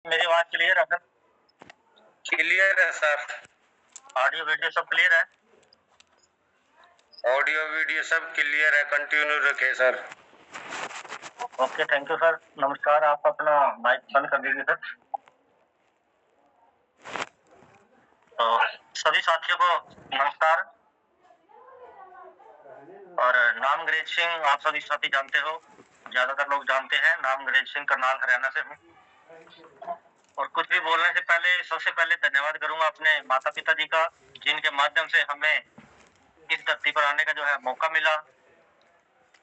मेरी आवाज क्लियर है सर? क्लियर है सर। ऑडियो वीडियो सब क्लियर है? ऑडियो वीडियो सब क्लियर है, कंटिन्यू रखे sir. Okay, thank you sir. नमस्कार, आप अपना माइक बंद कर दीजिए सर। तो सभी साथियों को नमस्कार। और नाम अंग्रेज सिंह आप सभी साथी जानते हो, ज्यादातर लोग जानते हैं। नाम अंग्रेज सिंह, करनाल हरियाणा से हूँ। और कुछ भी बोलने से पहले सबसे पहले धन्यवाद करूंगा अपने माता पिता जी का, जिनके माध्यम से हमें इस धरती पर आने का जो है मौका मिला,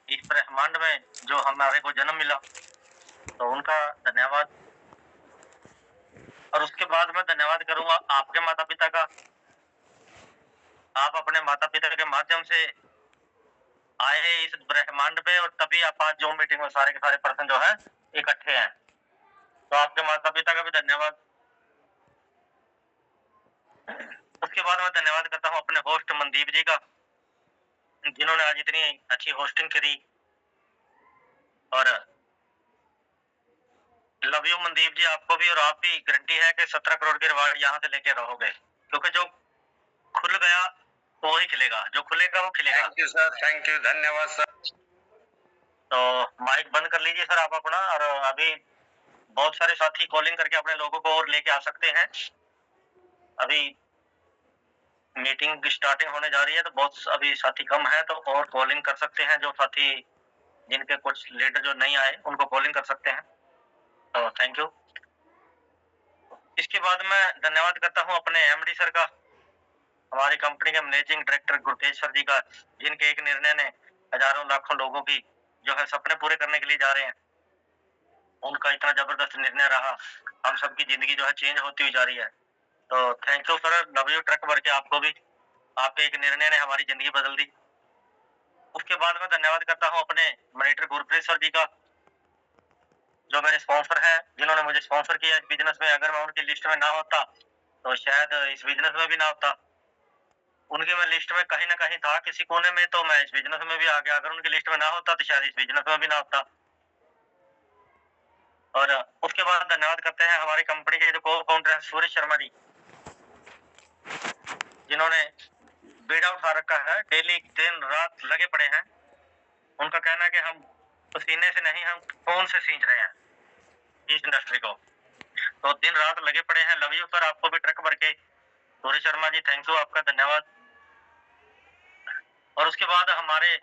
इस ब्रह्मांड में जो हमारे को जन्म मिला, तो उनका धन्यवाद। और उसके बाद मैं धन्यवाद करूंगा आपके माता पिता का। आप अपने माता पिता के माध्यम से आए इस ब्रह्मांड पे, और तभी आप आज जो मीटिंग में सारे के सारे पर्सन जो है इकट्ठे हैं। तो आपके माता पिता का भी धन्यवाद। उसके बाद मैं धन्यवाद करता हूँ अपने होस्ट मनदीप जी का, जिन्होंने आज इतनी अच्छी होस्टिंग करी। और लव यू मनदीप जी, आपको भी। और आप भी, गारंटी है कि 17 करोड़ के रिवार्ड यहाँ से लेके रहोगे, क्योंकि जो खुल गया वो ही खिलेगा, जो खुलेगा वो खिलेगा। Thank you sir, thank you, धन्यवाद सर। तो माइक बंद कर लीजिए सर आप अपना। और अभी बहुत सारे साथी कॉलिंग करके अपने लोगों को और लेके आ सकते हैं। अभी मीटिंग की स्टार्टिंग होने जा रही है, तो बहुत अभी साथी कम है, तो और कॉलिंग कर सकते हैं। जो साथी जिनके कुछ लीडर जो नहीं आए उनको कॉलिंग कर सकते हैं। तो थैंक यू। इसके बाद मैं धन्यवाद करता हूं अपने एमडी सर का, हमारी कंपनी के मैनेजिंग डायरेक्टर गुरतेज सर जी का, जिनके एक निर्णय ने हजारों लाखों लोगों की जो है सपने पूरे करने के लिए जा रहे हैं। उनका इतना जबरदस्त निर्णय रहा, हम सबकी जिंदगी जो है चेंज होती हुई जा रही है। तो thank you sir, love you truck भर के आपको भी। आपके एक निर्णय ने हमारी जिंदगी बदल दी। उसके बाद मैं धन्यवाद करता हूँ अपने मॉनिटर गुरप्रीत सर जी का, जो मेरे स्पॉन्सर हैं, जिन्होंने मुझे स्पॉन्सर किया इस बिजनेस में। अगर मैं उनकी लिस्ट में ना होता तो शायद इस बिजनेस में भी ना होता। उनकी मैं लिस्ट में कहीं ना कहीं था, किसी कोने में, तो मैं इस बिजनेस में भी आ गया। अगर उनकी लिस्ट में ना होता तो शायद इस बिजनेस में भी ना होता। और उसके बाद धन्यवाद करते हैं हमारी कंपनी के जो को फाउंडर है सूरज शर्मा जी, जिन्होंने बेड़ा उठा रखा है, डेली दिन रात लगे पड़े हैं। उनका कहना है कि हम पसीने से नहीं, हम खून से सींच रहे हैं इस इंडस्ट्री को। तो दिन रात लगे पड़े हैं। लव यू सर, आपको भी ट्रक भर के। सूरज शर्मा जी, थैंक यू, आपका धन्यवाद। और उसके बाद हमारे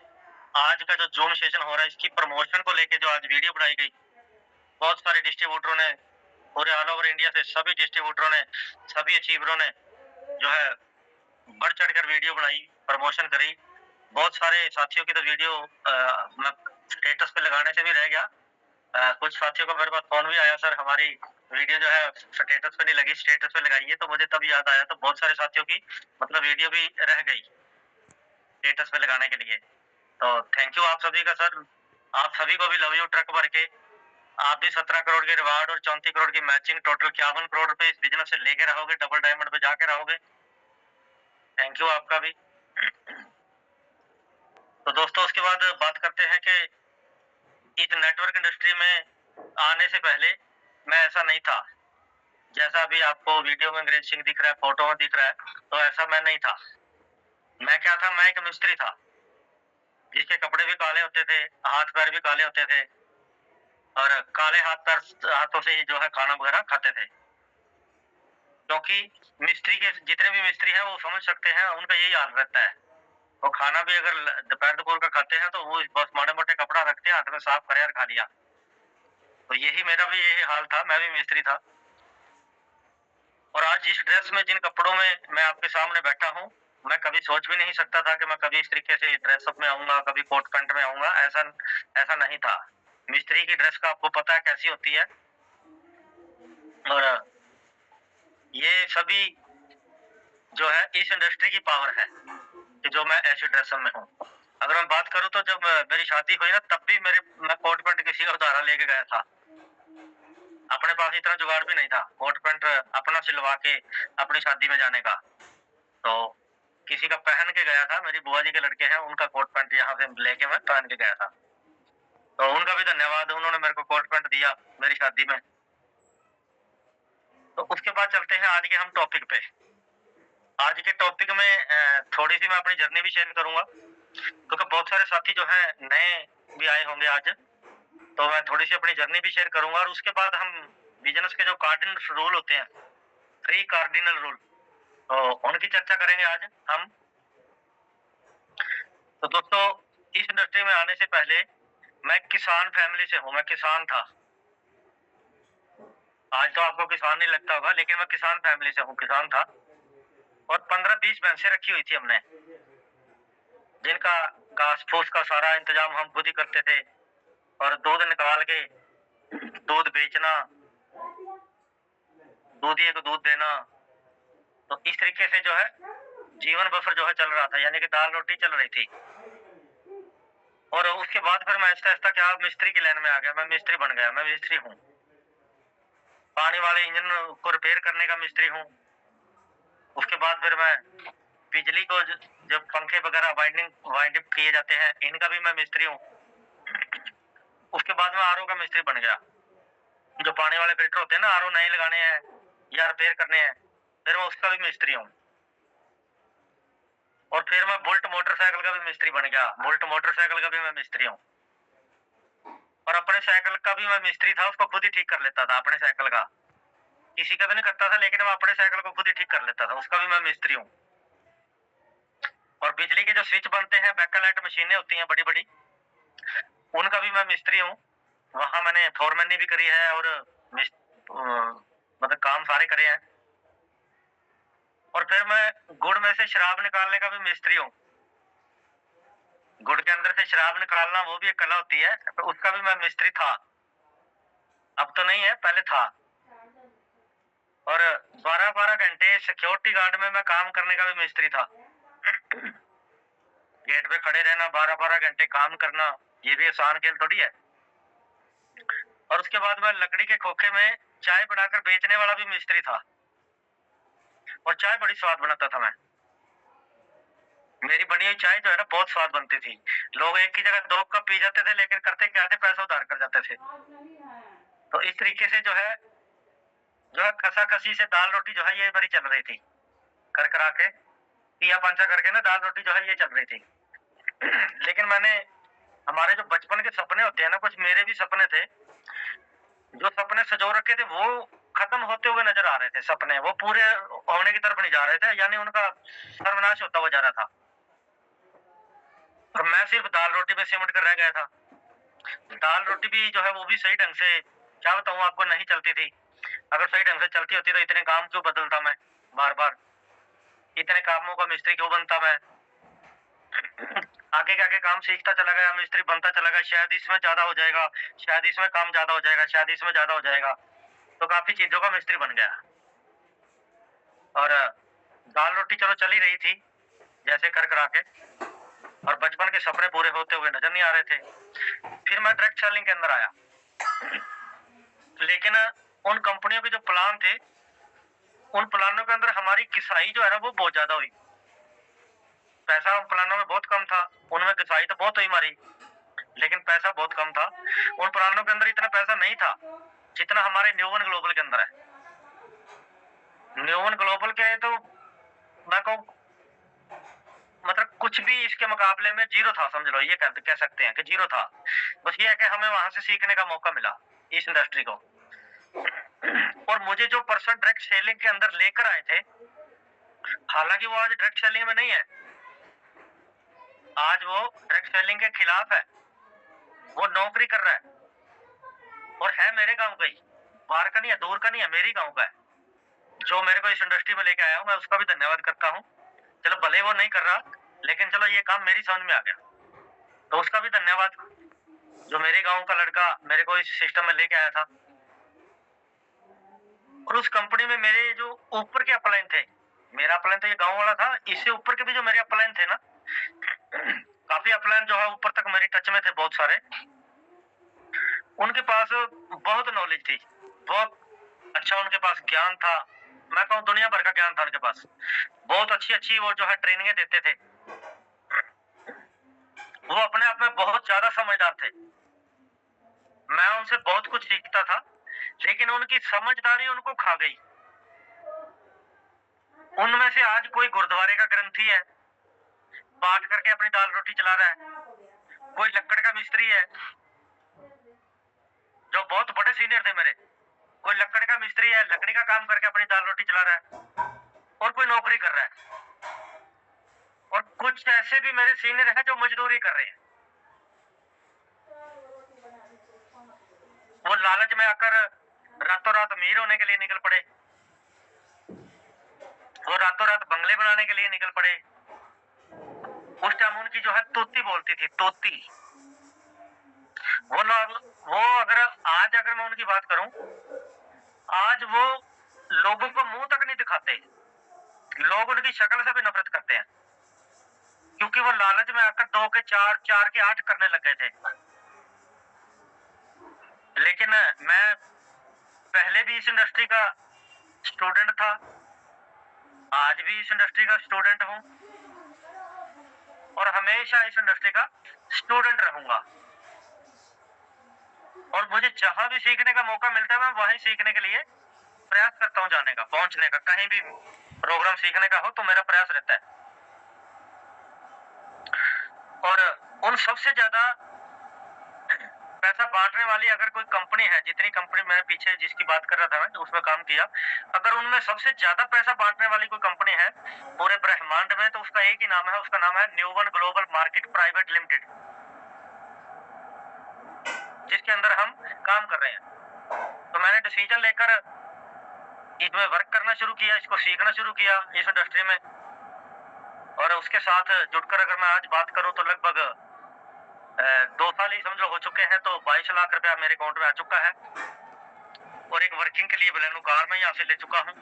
आज का जो जूम सेशन हो रहा है, इसकी प्रमोशन को लेके जो आज वीडियो बनाई गई, बहुत सारे डिस्ट्रीब्यूटरों ने, पूरे ऑल ओवर इंडिया से सभी डिस्ट्रीब्यूटरों ने, सभी अचीवरों ने जो है बढ़ चढ़कर वीडियो बनाई, प्रमोशन करी। बहुत सारे साथियों की तो वीडियो मैं स्टेटस पे लगाने से भी रह गया। कुछ साथियों को मेरे पास फोन भी आया, सर हमारी वीडियो जो है स्टेटस पे नहीं लगी, स्टेटस पे लगाइए। तो मुझे तब याद आया, तो बहुत सारे साथियों की मतलब वीडियो भी रह गई स्टेटस पे लगाने के लिए। तो थैंक यू आप सभी का सर। आप सभी को भी लव यू ट्रक भर के। आप भी 17 करोड़ के रिवार्ड और 34 करोड़ की मैचिंग, टोटल 51 करोड़ रुपए इस बिजनेस से लेके रहोगे, डबल डायमंड पे जाके रहोगे। थैंक यू आपका भी। तो दोस्तों, उसके बाद बात करते हैं कि इस नेटवर्क इंडस्ट्री में आने से पहले मैं ऐसा नहीं था। जैसा अभी आपको वीडियो में अंग्रेज सिंह दिख रहा है, फोटो में दिख रहा है, तो ऐसा मैं नहीं था। मैं क्या था? मैं एक मिस्त्री था, जिसके कपड़े भी काले होते थे, हाथ पैर भी काले होते थे, और काले हाथ पैर हाथों से जो है खाना वगैरह खाते थे। क्योंकि मिस्त्री के जितने भी मिस्त्री हैं वो समझ सकते हैं, उनका यही हाल रहता है। वो खाना भी अगर दोपहर दोपहर का खाते हैं तो वो बस माड़े मोटे कपड़ा रखते हैं, हाथ में साफ करे और खा लिया। तो यही मेरा भी यही हाल था, मैं भी मिस्त्री था। और आज जिस ड्रेस में, जिन कपड़ों में मैं आपके सामने बैठा हूँ, मैं कभी सोच भी नहीं सकता था कि मैं कभी इस तरीके से ड्रेसअप में आऊंगा, कभी कोट पैंट में आऊंगा। ऐसा ऐसा नहीं था। मिस्त्री की ड्रेस का आपको पता है कैसी होती है। और ये सभी जो है इस इंडस्ट्री की पावर है कि जो मैं ऐसे ड्रेसअप में हूँ। अगर मैं बात करूँ तो जब मेरी शादी हुई ना, तब भी मैं कोट पैंट किसी का उधारा लेके गया था। अपने पास इतना जुगाड़ भी नहीं था कोट पैंट अपना सिलवा के अपनी शादी में जाने का। तो किसी का पहन के गया था, मेरी बुआ जी के लड़के हैं, उनका कोट पैंट यहाँ से लेके मैं पहन के गया था। तो उनका भी धन्यवाद, उन्होंने मेरे को कोट पैंट दिया मेरी शादी में। बाद चलते हैं आज के हम टॉपिक पे। आज के टॉपिक में थोड़ी सी मैं अपनी जर्नी भी शेयर करूंगा, क्योंकि बहुत सारे साथी जो है नए भी आए होंगे आज, तो मैं थोड़ी सी अपनी जर्नी भी शेयर करूंगा। और उसके बाद हम बिजनेस के जो कार्डिनल रूल होते हैं, 3 कार्डिनल रूल, तो उनकी चर्चा करेंगे आज हम। तो दोस्तों, इस इंडस्ट्री में आने से पहले मैं किसान फैमिली से हूँ, मैं किसान था। आज तो आपको किसान नहीं लगता होगा, लेकिन मैं किसान फैमिली से हूँ, किसान था। और 15-20 भैंसें रखी हुई थी हमने, जिनका घास फूस का सारा इंतजाम हम खुद ही करते थे। और दूध निकाल के दूध बेचना, दूधिए को दूध देना, तो इस तरीके से जो है जीवन बसर जो है चल रहा था, यानी कि दाल रोटी चल रही थी। और उसके बाद फिर मैं आहिस्ता आहिस्ता क्या मिस्त्री की लाइन में आ गया, मैं मिस्त्री बन गया, मैं मिस्त्री हूँ। पानी वाले इंजन को रिपेयर करने का मिस्त्री हूँ। उसके बाद फिर मैं बिजली को जब पंखे वगैरह वाइंडिंग किए जाते हैं, इनका भी मैं मिस्त्री हूँ। उसके बाद में आरओ का मिस्त्री बन गया, जो पानी वाले फिल्टर होते हैं ना, आरओ नए लगाने हैं या रिपेयर करने हैं, फिर मैं उसका भी मिस्त्री हूँ। और फिर मैं बुलेट मोटरसाइकिल का भी मिस्त्री बन गया, बुलेट मोटरसाइकिल का भी मैं मिस्त्री हूँ। और अपने साइकिल का भी मैं मिस्त्री था, उसको खुद ही ठीक कर लेता था अपने साइकिल का, किसी का भी नहीं करता था, लेकिन मैं अपने साइकिल को खुद ही ठीक कर लेता था, उसका भी मैं मिस्त्री हूँ। और बिजली के जो स्विच बनते हैं, बैकलाइट मशीनें होती हैं बड़ी बड़ी, उनका भी मैं मिस्त्री हूँ। वहां मैंने फोरमैनी भी करी है और मतलब काम सारे करे हैं। और फिर मैं गुड़ में से शराब निकालने का भी मिस्त्री हूँ। गुड़ के अंदर से शराब निकालना वो भी एक कला होती है, तो उसका भी मैं मिस्त्री था। अब तो नहीं है, पहले था। और 12-12 घंटे सिक्योरिटी गार्ड में मैं काम करने का भी मिस्त्री था। गेट पे खड़े रहना, 12-12 घंटे काम करना, ये भी आसान खेल थोड़ी है। और उसके बाद मैं लकड़ी के खोखे में चाय बनाकर बेचने वाला भी मिस्त्री था। और चाय बड़ी स्वाद बनाता था मैं, मेरी बनी हुई चाय जो है ना बहुत स्वाद बनती थी। लोग एक की जगह 2 कप पी जाते थे, लेकिन करते क्या थे, पैसा उधार कर जाते थे। तो इस तरीके से जो है खसा खसी से दाल रोटी जो है ये मेरी चल रही थी, कर करा के पिया पंचा करके ना, दाल रोटी जो है ये चल रही थी। लेकिन मैंने, हमारे जो बचपन के सपने होते हैं ना, कुछ मेरे भी सपने थे, जो सपने सजो रखे थे वो खत्म होते हुए नजर आ रहे थे। सपने वो पूरे होने की तरफ नहीं जा रहे थे, यानी उनका सर्वनाश होता हुआ जा रहा था। और मैं सिर्फ दाल रोटी में सिमट कर रह गया था। दाल रोटी भी जो है वो भी सही ढंग से, क्या बताऊं आपको, नहीं चलती थी। अगर सही ढंग से चलती होती तो इतने काम क्यों बदलता मैं बार बार, इतने कामों का मिस्त्री क्यों बनता मैं। आगे के आगे काम सीखता चला गया, मिस्त्री बनता चला गया, शायद इसमें ज्यादा हो जाएगा, शायद इसमें काम ज्यादा हो जाएगा, शायद इसमें ज्यादा हो जाएगा, तो काफी चीजों का मिस्त्री बन गया। और दाल रोटी चलो चल ही रही थी जैसे कर करा के, और बचपन के सपने पूरे होते हुए नजर नहीं आ रहे थे। फिर मैं डायरेक्ट सेलिंग के अंदर आया। लेकिन उन कंपनियों के जो प्लान थे, उन प्लानों के अंदर हमारी घिसाई जो है ना वो बहुत ज्यादा हुई। पैसा उन प्लानों में बहुत कम था, उनमें घिसाई तो बहुत हुई हमारी, लेकिन पैसा बहुत कम था। उन प्लानों के अंदर इतना पैसा नहीं था जितना हमारे न्यूवन ग्लोबल के अंदर है। न्यूवन ग्लोबल के तो मैं कहूँ मतलब कुछ भी इसके मुकाबले में जीरो था, समझ लो, ये कह सकते हैं कि जीरो था। बस ये है कि हमें वहां से सीखने का मौका मिला इस इंडस्ट्री को। और मुझे जो पर्सन डायरेक्ट सेलिंग के अंदर लेकर आए थे, हालांकि वो आज डायरेक्ट सेलिंग में नहीं है, आज वो डायरेक्ट सेलिंग के खिलाफ है, वो नौकरी कर रहा है और है मेरे गांव का ही, बाहर का नहीं है, दूर का नहीं है, मेरी गांव का है। जो मेरे को इस इंडस्ट्री में लेके आया हूँ, मैं उसका भी धन्यवाद करता हूँ। चलो भले वो नहीं कर रहा, लेकिन चलो ये काम मेरी समझ में आ गया, तो उसका भी धन्यवाद, जो मेरे गांव का लड़का मेरे को इस सिस्टम में लेके आया था। और उस कंपनी में मेरे जो ऊपर के अपलाइन थे, मेरा अपलाइन तो ये गांव वाला था, इससे ऊपर के भी जो मेरे अपलाइन थे ना, काफी अपलाइन जो है ऊपर तक मेरी टच में थे बहुत सारे। उनके पास बहुत नॉलेज थी, बहुत अच्छा उनके पास ज्ञान था, मैं कहूँ दुनिया भर का ज्ञान था उनके पास। बहुत अच्छी अच्छी वो जो है ट्रेनिंगें देते थे। वो अपने आप में बहुत ज्यादा समझदार थे, मैं उनसे बहुत कुछ सीखता था, लेकिन उनकी समझदारी उनको खा गई। उनमें से आज कोई गुरुद्वारे का ग्रंथी है, पाठ करके अपनी दाल रोटी चला रहा है, कोई लक्कड़ का मिस्त्री है, जो बहुत बड़े सीनियर थे मेरे, कोई लक्कड़ का मिस्त्री है, लकड़ी का काम करके अपनी दाल रोटी चला रहा है, और कोई नौकरी कर रहा है, और कुछ ऐसे भी मेरे सीनियर हैं जो मजदूरी कर रहे हैं। वो लालच में आकर रातों रात अमीर होने के लिए निकल पड़े, वो रातों रात बंगले बनाने के लिए निकल पड़े। उस टाइम उनकी जो है तोती बोलती थी, तोती। वो लोग, वो अगर मैं उनकी बात करूं, आज वो लोगों को मुंह तक नहीं दिखाते, लोग उनकी शक्ल से भी नफरत करते हैं, क्योंकि वो लालच में आकर 2 के 4, 4 के 8 करने लग गए थे। लेकिन मैं पहले भी इस इंडस्ट्री का स्टूडेंट था, आज भी इस इंडस्ट्री का स्टूडेंट हूं, और हमेशा इस इंडस्ट्री का स्टूडेंट रहूंगा। और मुझे जहां भी सीखने का मौका मिलता है, मैं वहीं सीखने के लिए प्रयास करता हूं जाने का, पहुंचने का। कहीं भी प्रोग्राम सीखने का हो तो मेरा प्रयास रहता है। और उन सबसे ज्यादा पैसा बांटने वाली अगर कोई कंपनी है, जितनी कंपनी मैं पीछे जिसकी बात कर रहा था मैं, उसमें काम किया, अगर उनमें सबसे ज्यादा पैसा बांटने वाली कोई कंपनी है पूरे ब्रह्मांड में, तो उसका एक ही नाम है, उसका नाम है न्यूवन ग्लोबल मार्केट प्राइवेट लिमिटेड, जिसके अंदर हम काम कर रहे हैं। तो मैंने डिसीजन लेकर इसमें वर्क करना शुरू किया, इसको सीखना शुरू किया इस इंडस्ट्री में। और उसके साथ जुड़कर अगर मैं आज बात करूं तो लगभग 2 साल ही समझ लो हो चुके हैं, तो 22 लाख रुपया मेरे अकाउंट में आ चुका है। और एक वर्किंग के लिए बलेनो कार में यहाँ से ले चुका हूँ,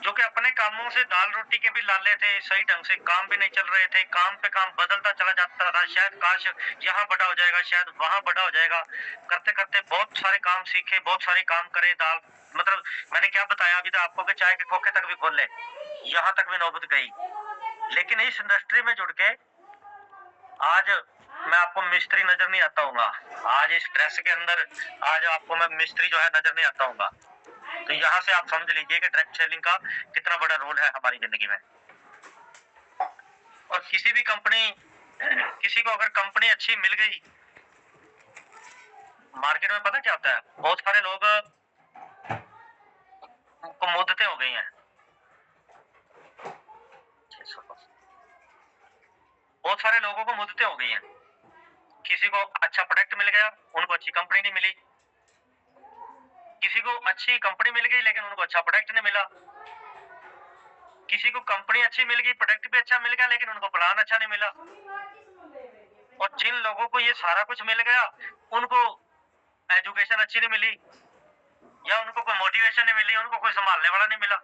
जो कि अपने कामों से दाल रोटी के भी लाले थे, सही ढंग से काम भी नहीं चल रहे थे, काम पे काम बदलता चला जाता था, शायद काश यहाँ बड़ा हो जाएगा, शायद वहां बड़ा हो जाएगा। करते करते बहुत सारे काम सीखे, बहुत सारे काम करे, दाल मतलब मैंने क्या बताया अभी तो आपको कि चाय के खोखे तक भी खोल ले, यहाँ तक भी नौबत गई। लेकिन इस इंडस्ट्री में जुड़ के आज मैं आपको मिस्त्री नजर नहीं आता हूँ, आज इस ड्रेस के अंदर आज आपको मैं मिस्त्री जो है नजर नहीं आता हूँ। तो यहाँ से आप समझ लीजिए कि डायरेक्ट सेलिंग का कितना बड़ा रोल है हमारी जिंदगी में। और किसी भी कंपनी, किसी को अगर कंपनी अच्छी मिल गई, मार्केट में पता क्या होता है, बहुत सारे लोग को मुद्दतें हो गई हैं, बहुत सारे लोगों को मुद्दतें हो गई हैं। किसी को अच्छा प्रोडक्ट मिल गया, उनको अच्छी कंपनी नहीं मिली, किसी को अच्छी कंपनी मिल गई लेकिन उनको अच्छा प्रोडक्ट नहीं मिला, किसी को कंपनी अच्छी मिल गई, प्रोडक्ट भी अच्छा मिल गया, लेकिन उनको प्लान अच्छा नहीं मिला। और जिन लोगों को ये सारा कुछ मिल गया, उनको एजुकेशन अच्छी नहीं मिली, या उनको कोई मोटिवेशन नहीं मिली, उनको कोई संभालने वाला नहीं मिला।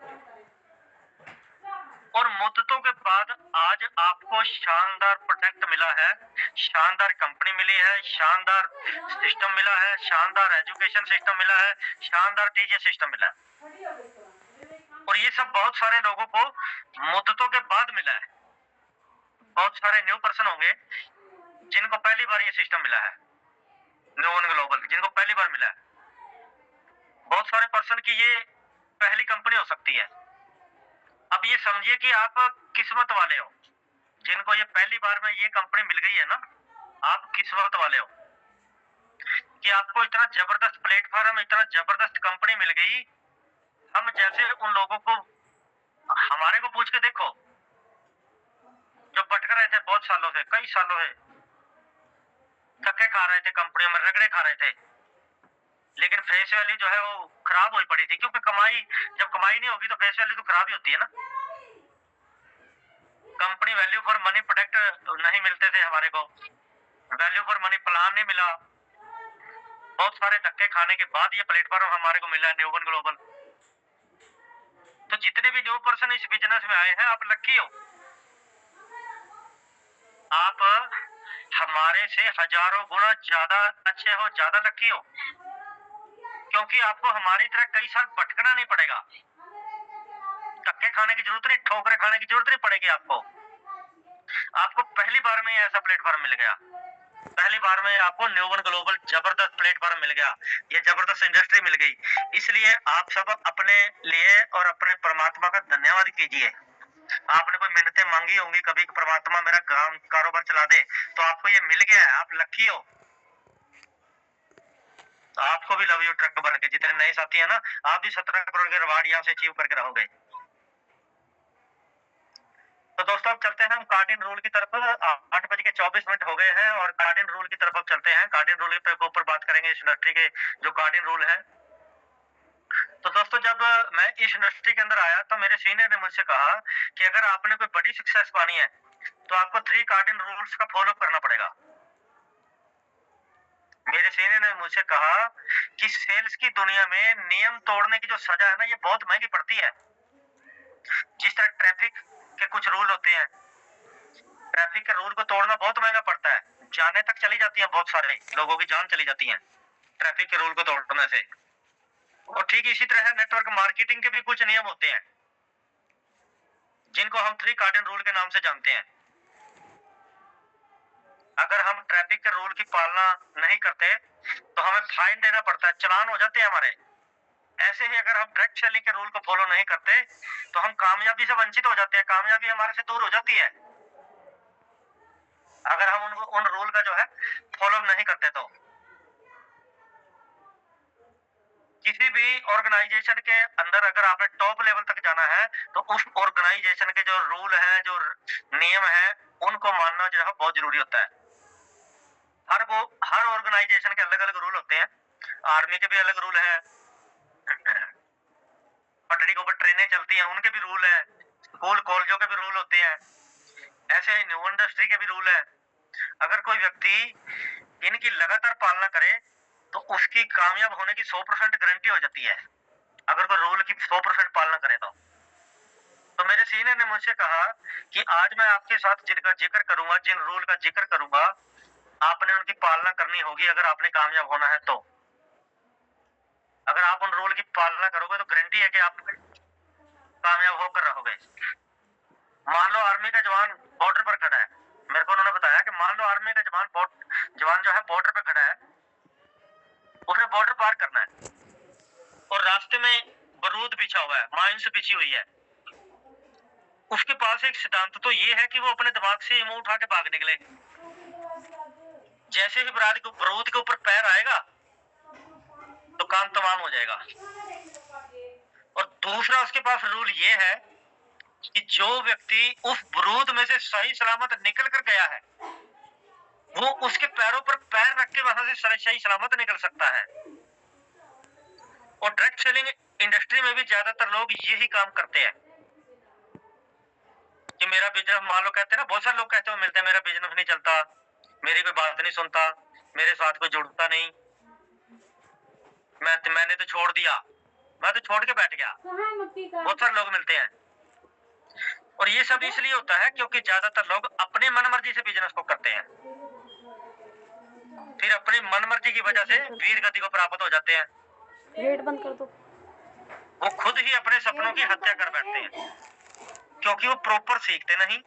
और मुद्दतों के बाद आज आपको शानदार प्रोडक्ट मिला है, शानदार कंपनी मिली है, शानदार सिस्टम मिला है, शानदार एजुकेशन सिस्टम मिला है, शानदार टीचर सिस्टम मिला है। और ये सब बहुत सारे लोगों को मुद्दतों के बाद मिला है। बहुत सारे न्यू पर्सन होंगे जिनको पहली बार ये सिस्टम मिला है, न्यूवन ग्लोबल, जिनको पहली बार मिला है। बहुत सारे पर्सन की ये पहली कंपनी हो सकती है। अब ये समझिए कि आप किस्मत वाले हो, जिनको ये पहली बार में ये कंपनी मिल गई है ना, आप किस्मत वाले हो कि आपको इतना जबरदस्त प्लेटफॉर्म, इतना जबरदस्त कंपनी मिल गई। हम जैसे उन लोगों को, हमारे को पूछ के देखो, जो भटक रहे थे बहुत सालों से, कई सालों से धक्के खा रहे थे, कंपनियों में रगड़े खा रहे थे, लेकिन फेस वैल्यू जो है वो खराब हुई पड़ी थी, क्योंकि कमाई, जब कमाई नहीं होगी तो फेस वैल्यू तो खराब ही होती है ना। Company value for money product नहीं मिलते थे हमारे को, वैल्यू फॉर मनी प्लान नहीं मिला। बहुत सारे धक्के खाने के बाद ये प्लेटफॉर्म हमारे को मिला है, न्यूवन ग्लोबल। तो जितने भी न्यू पर्सन इस बिजनेस में आए हैं, आप लकी हो, आप हमारे से हजारों गुना ज्यादा अच्छे हो, ज्यादा लकी हो, क्योंकि आपको हमारी तरह कई साल भटकना नहीं पड़ेगा, धक्के खाने की जरूरत नहीं, ठोकरे खाने की जरूरत नहीं पड़ेगी आपको। आपको पहली बार में ऐसा प्लेटफॉर्म मिल गया। पहली बार में आपको न्यूवन ग्लोबल जबरदस्त प्लेटफॉर्म मिल गया, ये जबरदस्त इंडस्ट्री मिल गई। इसलिए आप सब अपने लिए और अपने परमात्मा का धन्यवाद कीजिए। आपने कोई मिन्नतें मांगी होंगी कभी कि परमात्मा मेरा काम कारोबार चला दे, तो आपको ये मिल गया है, आप लकी हो। तो आपको भी लव यू ट्रक बन के, जितने नए साथी है ना, आप भी 17 करोड़ के रिवार्ड यहाँ से अचीव करके रहोगे। तो दोस्तों अब चलते हैं हम कार्डिन रूल की तरफ। 8:24 हो गए हैं और कार्डिन रूल की तरफ अब चलते हैं। कार्डिन रूल के ऊपर बात करेंगे, इस इंडस्ट्री के जो कार्डिन रूल है। तो दोस्तों जब मैं इस इंडस्ट्री के अंदर आया तो मेरे सीनियर ने मुझसे कहा कि अगर आपने कोई बड़ी सक्सेस पानी है तो आपको 3 कार्डिन रूल्स का फॉलो करना पड़ेगा। मेरे सीनियर ने मुझसे कहा कि सेल्स की दुनिया में नियम तोड़ने की जो सजा है ना, ये बहुत महंगी पड़ती है। जिस तरह ट्रैफिक के कुछ रूल होते हैं, ट्रैफिक के रूल को तोड़ना बहुत महंगा पड़ता है, जाने तक चली जाती है, बहुत सारे लोगों की जान चली जाती है ट्रैफिक के रूल को तोड़ने से। और ठीक इसी तरह नेटवर्क मार्केटिंग के भी कुछ नियम होते हैं जिनको हम 3 कार्डिन रूल के नाम से जानते हैं। अगर हम ट्रैफिक के रूल की पालना नहीं करते तो हमें फाइन देना पड़ता है, चालान हो जाते हैं हमारे। ऐसे ही अगर हम डायरेक्ट सेलिंग के रूल को फॉलो नहीं करते तो हम कामयाबी से वंचित हो जाते हैं, कामयाबी हमारे से दूर हो जाती है अगर हम उन रूल का जो है फॉलो नहीं करते। तो किसी भी ऑर्गेनाइजेशन के अंदर अगर आपने टॉप लेवल तक जाना है तो उस ऑर्गेनाइजेशन के जो रूल है, जो नियम है, उनको मानना जो है बहुत जरूरी होता है। हर ऑर्गेनाइजेशन के अलग अलग रूल होते हैं। आर्मी के भी अलग रूल है, पटरी के ऊपर ट्रेनें चलती हैं उनके भी रूल है, स्कूल कॉलेजों के भी रूल होते हैं, ऐसे ही न्यू इंडस्ट्री के भी रूल है। अगर कोई व्यक्ति इनकी लगातार पालना करे तो उसकी कामयाब होने की 100% गारंटी हो जाती है, अगर कोई रूल की 100% पालना करे तो मेरे सीनियर ने मुझसे कहा कि आज मैं आपके साथ जिनका जिक्र करूंगा, जिन रूल का जिक्र करूंगा, आपने उनकी पालना करनी होगी अगर आपने कामयाब होना है। तो अगर आप उन रूल की पालना करोगे तो गारंटी है कि आप कामयाब होकर रहोगे। मान लो आर्मी का जवान बॉर्डर पर खड़ा है, मेरे को उन्होंने बताया कि मान लो आर्मी का जवान जो है बॉर्डर पर खड़ा है, उसने बॉर्डर पार करना है और रास्ते में बारूद बिछा हुआ है, माइंस बिछी हुई है। उसके पास एक सिद्धांत तो ये है कि वो अपने दिमाग से मुंह उठा के भाग निकले। जैसे ही बारूद के ऊपर पैर आएगा तो काम तमाम हो जाएगा। और दूसरा उसके पास रूल ये है कि जो व्यक्ति उस बारूद में से सही सलामत निकल कर गया है वो उसके पैरों पर पैर रख के वहां से सही सलामत निकल सकता है। और डायरेक्ट सेलिंग इंडस्ट्री में भी ज्यादातर लोग यही काम करते हैं कि मेरा बिजनेस, मान लो कहते हैं ना, बहुत सारे लोग कहते हैं मिलते हैं, मेरा बिजनेस नहीं चलता, मेरी कोई बात नहीं सुनता, मेरे साथ कोई जुड़ता नहीं, मैंने तो छोड़ दिया, मैं तो छोड़ के बैठ गया। बहुत सारे लोग मिलते हैं और ये सब इसलिए होता है क्योंकि ज्यादातर लोग अपने मनमर्जी से बिजनेस को करते हैं, फिर अपनी मनमर्जी की वजह से वीर गति को प्राप्त हो जाते हैं। गेट बंद कर दो। वो खुद ही अपने सपनों की हत्या कर बैठते हैं क्योंकि वो प्रॉपर सीखते नहीं।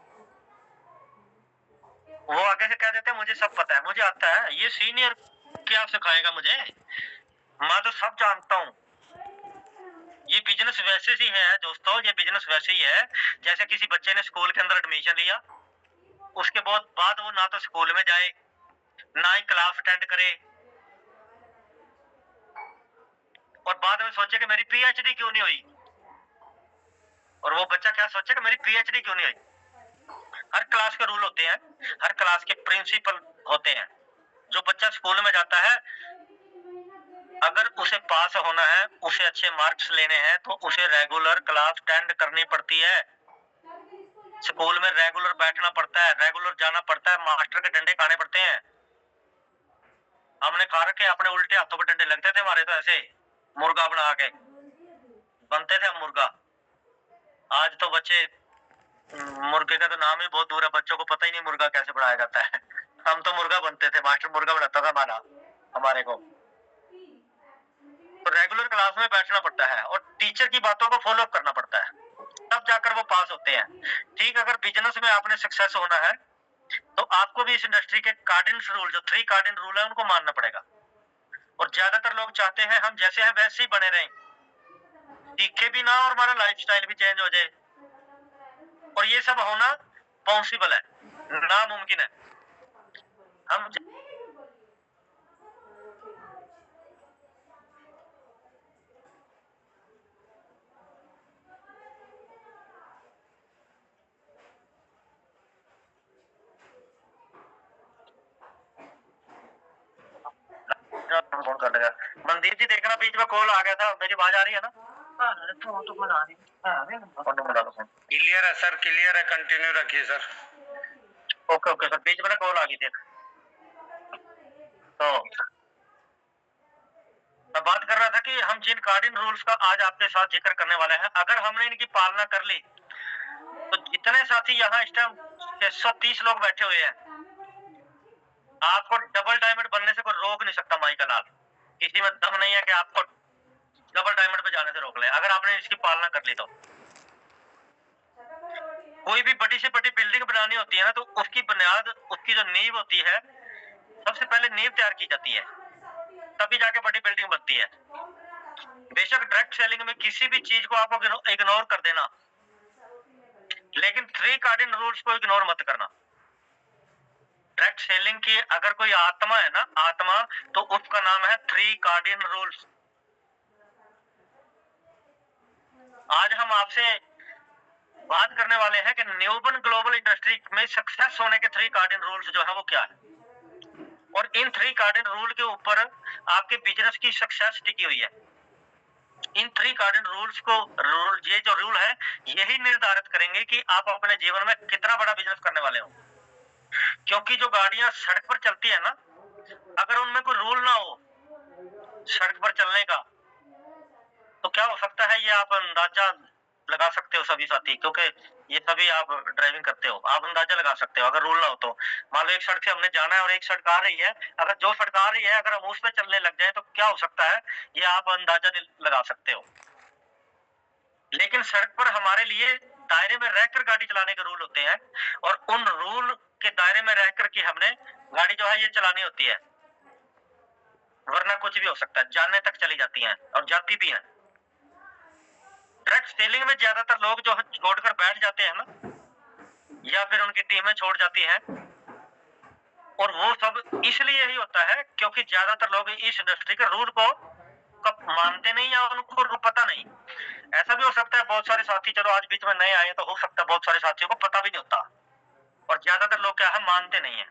वो आगे से कह देते हैं मुझे सब पता है, मुझे आता है, ये सीनियर क्या सिखाएगा मुझे, मैं तो सब जानता हूँ। ये बिजनेस वैसे ही है दोस्तों, ये बिजनेस वैसे ही है जैसे किसी बच्चे ने स्कूल के अंदर एडमिशन लिया, उसके बाद वो ना तो स्कूल में जाए ना ही क्लास अटेंड करे और बाद में सोचे कि मेरी पीएचडी क्यों नहीं हुई। और वो बच्चा क्या सोचेगा, मेरी पीएचडी क्यों नहीं हुई। हर क्लास के रूल होते हैं, हर क्लास के प्रिंसिपल होते हैं। जो बच्चा स्कूल में जाता है अगर उसे पास होना है, उसे अच्छे मार्क्स लेने हैं तो उसे रेगुलर क्लास अटेंड करनी पड़ती है। स्कूल में रेगुलर बैठना पड़ता है, रेगुलर जाना पड़ता है, मास्टर के डंडे खाने पड़ते हैं। हमने खा रखे अपने उल्टे हाथों पर डंडे लगते थे हमारे, तो ऐसे मुर्गा बना के बनते थे हम मुर्गा। आज तो बच्चे, मुर्गे का तो नाम ही बहुत दूर है, बच्चों को पता ही नहीं मुर्गा कैसे बनाया जाता है। हम तो मुर्गा बनते थे, मास्टर मुर्गा बनाता था हमारे को। तो रेगुलर क्लास में बैठना पड़ता है और टीचर की बातों को फॉलो करना पड़ता है, तब जाकर वो पास होते हैं। ठीक, अगर बिजनेस में आपने सक्सेस होना है तो आपको भी इस इंडस्ट्री के कार्डिनल रूल, जो 3 कार्डिनल रूल है, उनको मानना पड़ेगा। और ज्यादातर लोग चाहते हैं हम जैसे हैं वैसे ही बने रहें, सीखे भी ना और हमारा लाइफस्टाइल भी चेंज हो जाए। और ये सब होना पॉसिबल है, नामुमकिन है। हम फोन कर देगा। मनदीप जी देखना, बीच में कॉल आ गया था, मेरी आवाज आ रही है ना? तो बना रही है। क्लियर है सर, क्लियर है, कंटिन्यू रखिए सर। ओके ओके सर, बीच में कॉल आ गई थी। तो मैं बात कर रहा था कि हम जिन कार्डिनल रूल्स का आज आपके साथ जिक्र करने वाले हैं, अगर हमने इनकी पालना कर ली तो जितने साथी यहाँ इस टाइम 630 लोग बैठे हुए हैं, आपको डबल डायमंड बनने से कोई रोक नहीं सकता। माई का लाल, किसी में दम नहीं है कि आपको डबल डायमंड पे जाने से रोक ले, अगर आपने इसकी पालना कर ली तो। कोई भी बड़ी से बड़ी बिल्डिंग बनानी होती है ना, तो उसकी बुनियाद, उसकी जो नींव होती है, सबसे पहले नींव तैयार की जाती है, तभी जाके बड़ी बिल्डिंग बनती है। बेशक डायरेक्ट सेलिंग में किसी भी चीज को आप इग्नोर कर देना, लेकिन 3 कार्डिनल रूल्स को इग्नोर मत करना। डायरेक्ट सेलिंग की अगर कोई आत्मा है ना, आत्मा, तो उसका नाम है 3 कार्डिनल रूल्स। आज हम आपसे बात करने वाले हैं कि न्यूबन ग्लोबल इंडस्ट्री में सक्सेस होने के 3 कार्डिनल रूल्स जो है वो क्या है, और इन 3 कार्डिनल रूल के ऊपर आपके बिजनेस की सक्सेस टिकी हुई है। इन 3 कार्डिनल रूल्स को, ये जो रूल है, यही निर्धारित करेंगे कि आप अपने जीवन में कितना बड़ा बिजनेस करने वाले हो। क्योंकि जो गाड़ियां सड़क पर चलती है ना, अगर उनमें कोई रूल ना हो सड़क पर चलने का, तो क्या हो सकता है, ये आप अंदाजा लगा सकते हो सभी साथी, क्योंकि ये सभी आप ड्राइविंग करते हो, आप अंदाजा लगा सकते हो। अगर रूल ना हो तो मान लो एक सड़क से हमने जाना है और एक सड़क आ रही है, अगर जो सड़क आ रही है अगर हम उस पर चलने लग जाए तो क्या हो सकता है, ये आप अंदाजा लगा सकते हो। लेकिन सड़क पर हमारे लिए दायरे में रहकर गाड़ी चलाने के रूल होते हैं, और उन रूल के दायरे में रहकर के हमने गाड़ी जो है ये चलानी होती है, वरना कुछ भी हो सकता है, जानने तक चली जाती हैं और जाती भी हैं। डायरेक्ट सेलिंग में ज्यादातर लोग जो छोड़कर बैठ जाते हैं ना, या फिर उनकी टीमें छोड़ जाती हैं, और वो सब इसलिए ही होता है क्योंकि ज्यादातर लोग इस इंडस्ट्री के रूल को मानते नहीं या उनको पता नहीं। ऐसा भी हो सकता है बहुत सारे साथी, चलो आज बीच में नए आए तो हो सकता है बहुत सारे साथियों को पता भी नहीं होता, और ज्यादातर लोग क्या है, मानते नहीं है,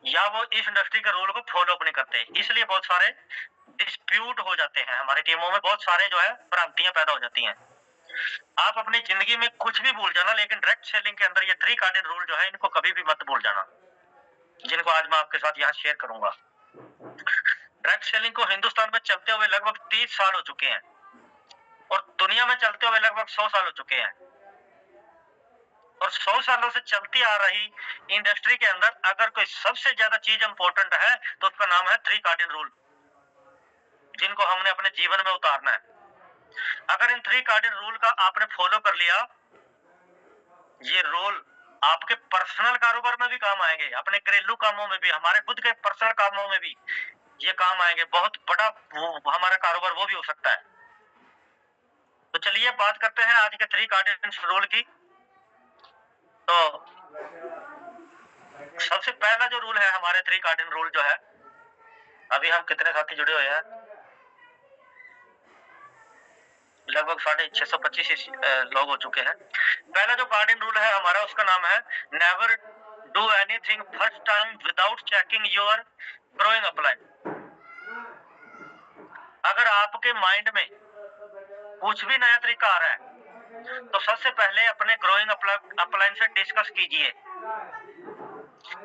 या वो इस इंडस्ट्री के रूल को फॉलो नहीं करते, इसलिए बहुत सारे डिस्प्यूट हो जाते हैं हमारी टीमों में, बहुत सारे जो है भ्रांतियां पैदा हो जाती हैं। आप अपनी जिंदगी में कुछ भी भूल जाना, लेकिन डायरेक्ट सेलिंग के अंदर ये 3 कार्डिनल रूल जो है, इनको कभी भी मत भूल जाना, जिनको आज मैं आपके साथ यहाँ शेयर करूंगा। डायरेक्ट सेलिंग को हिंदुस्तान में चलते हुए लगभग 30 साल हो चुके हैं, और दुनिया में चलते हुए लगभग 100 साल हो चुके हैं। और 100 सालों से चलती आ रही इंडस्ट्री के अंदर अगर कोई सबसे ज्यादा चीज इंपॉर्टेंट है तो उसका नाम है 3 कार्डिनल रूल, जिनको हमने अपने जीवन में उतारना है। अगर इन 3 कार्डिनल रूल का आपने फॉलो कर लिया, ये रूल आपके पर्सनल कारोबार में भी काम आएंगे, अपने घरेलू कामों में भी, हमारे खुद के पर्सनल कामों में भी ये काम आएंगे। बहुत बड़ा हमारा कारोबार वो भी हो सकता है। तो चलिए बात करते हैं आज के 3 कार्डिनल रूल की। तो सबसे पहला जो रूल है हमारे 3 कार्डिनल रूल जो है, अभी हम कितने साथी जुड़े हुए हैं, लगभग 625 लोग हो चुके हैं। पहला जो कार्डिनल रूल है हमारा, उसका नाम है never do anything first time without checking your growing upline. अगर आपके माइंड में कुछ भी नया तरीका आ रहा है तो सबसे पहले अपने ग्रोइंग अपलाइन से डिस्कस कीजिए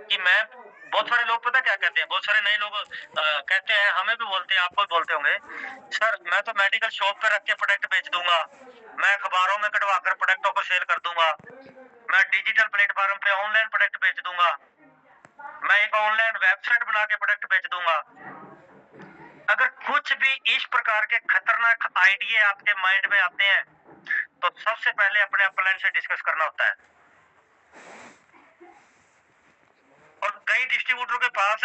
कि मैं, बहुत सारे लोग पता क्या कहते हैं, बहुत सारे नए लोग कहते हैं, हमें भी बोलते हैं, आपको भी बोलते होंगे, सर मैं तो मेडिकल शॉप पे रख के प्रोडक्ट बेच दूंगा, मैं अखबारों में कटवाकर प्रोडक्टों को सेल कर दूंगा, मैं डिजिटल प्लेटफॉर्म पे ऑनलाइन प्रोडक्ट बेच दूंगा, मैं एक ऑनलाइन वेबसाइट बना के प्रोडक्ट बेच दूंगा। अगर कुछ भी इस प्रकार के खतरनाक आइडिया आपके माइंड में आते हैं तो सबसे पहले अपने अपलाइन से डिस्कस करना होता है। कई डिस्ट्रीब्यूटर के पास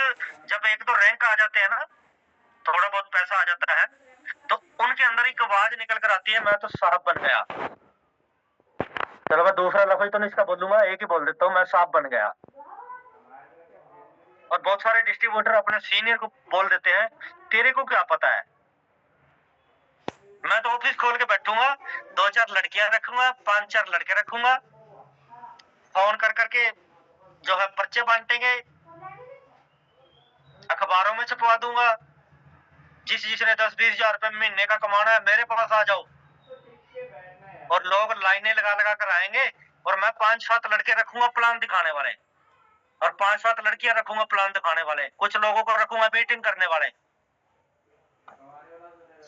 जब एक दो रैंक आ जाते हैं ना, थोड़ा बहुत पैसा आ जाता है, तो उनके अंदर एक आवाज निकल कर आती है, मैं तो साहब बन गया। चलो मैं दूसरा लफ्ज तो नहीं इसका बोलूंगा, एक ही बोल देता हूँ, मैं साहब बन गया। और बहुत सारे डिस्ट्रीब्यूटर अपने सीनियर को बोल देते हैं, तेरे को क्या पता है। मैं तो ऑफिस खोल के बैठूंगा, 2-4 लड़कियां रखूंगा, 5-4 लड़के रखूंगा, फोन कर करके जो है पर्चे बांटेंगे, अखबारों में छपवा दूंगा, जिसने 10-20 हजार रुपए महीने का कमाना है मेरे पास आ जाओ। और लोग लाइनें लगा लगा कर आएंगे, और मैं 5-7 लड़के रखूंगा प्लान दिखाने वाले, और 5-7 लड़कियां रखूंगा प्लान दिखाने वाले, कुछ लोगों को रखूंगा मीटिंग करने वाले।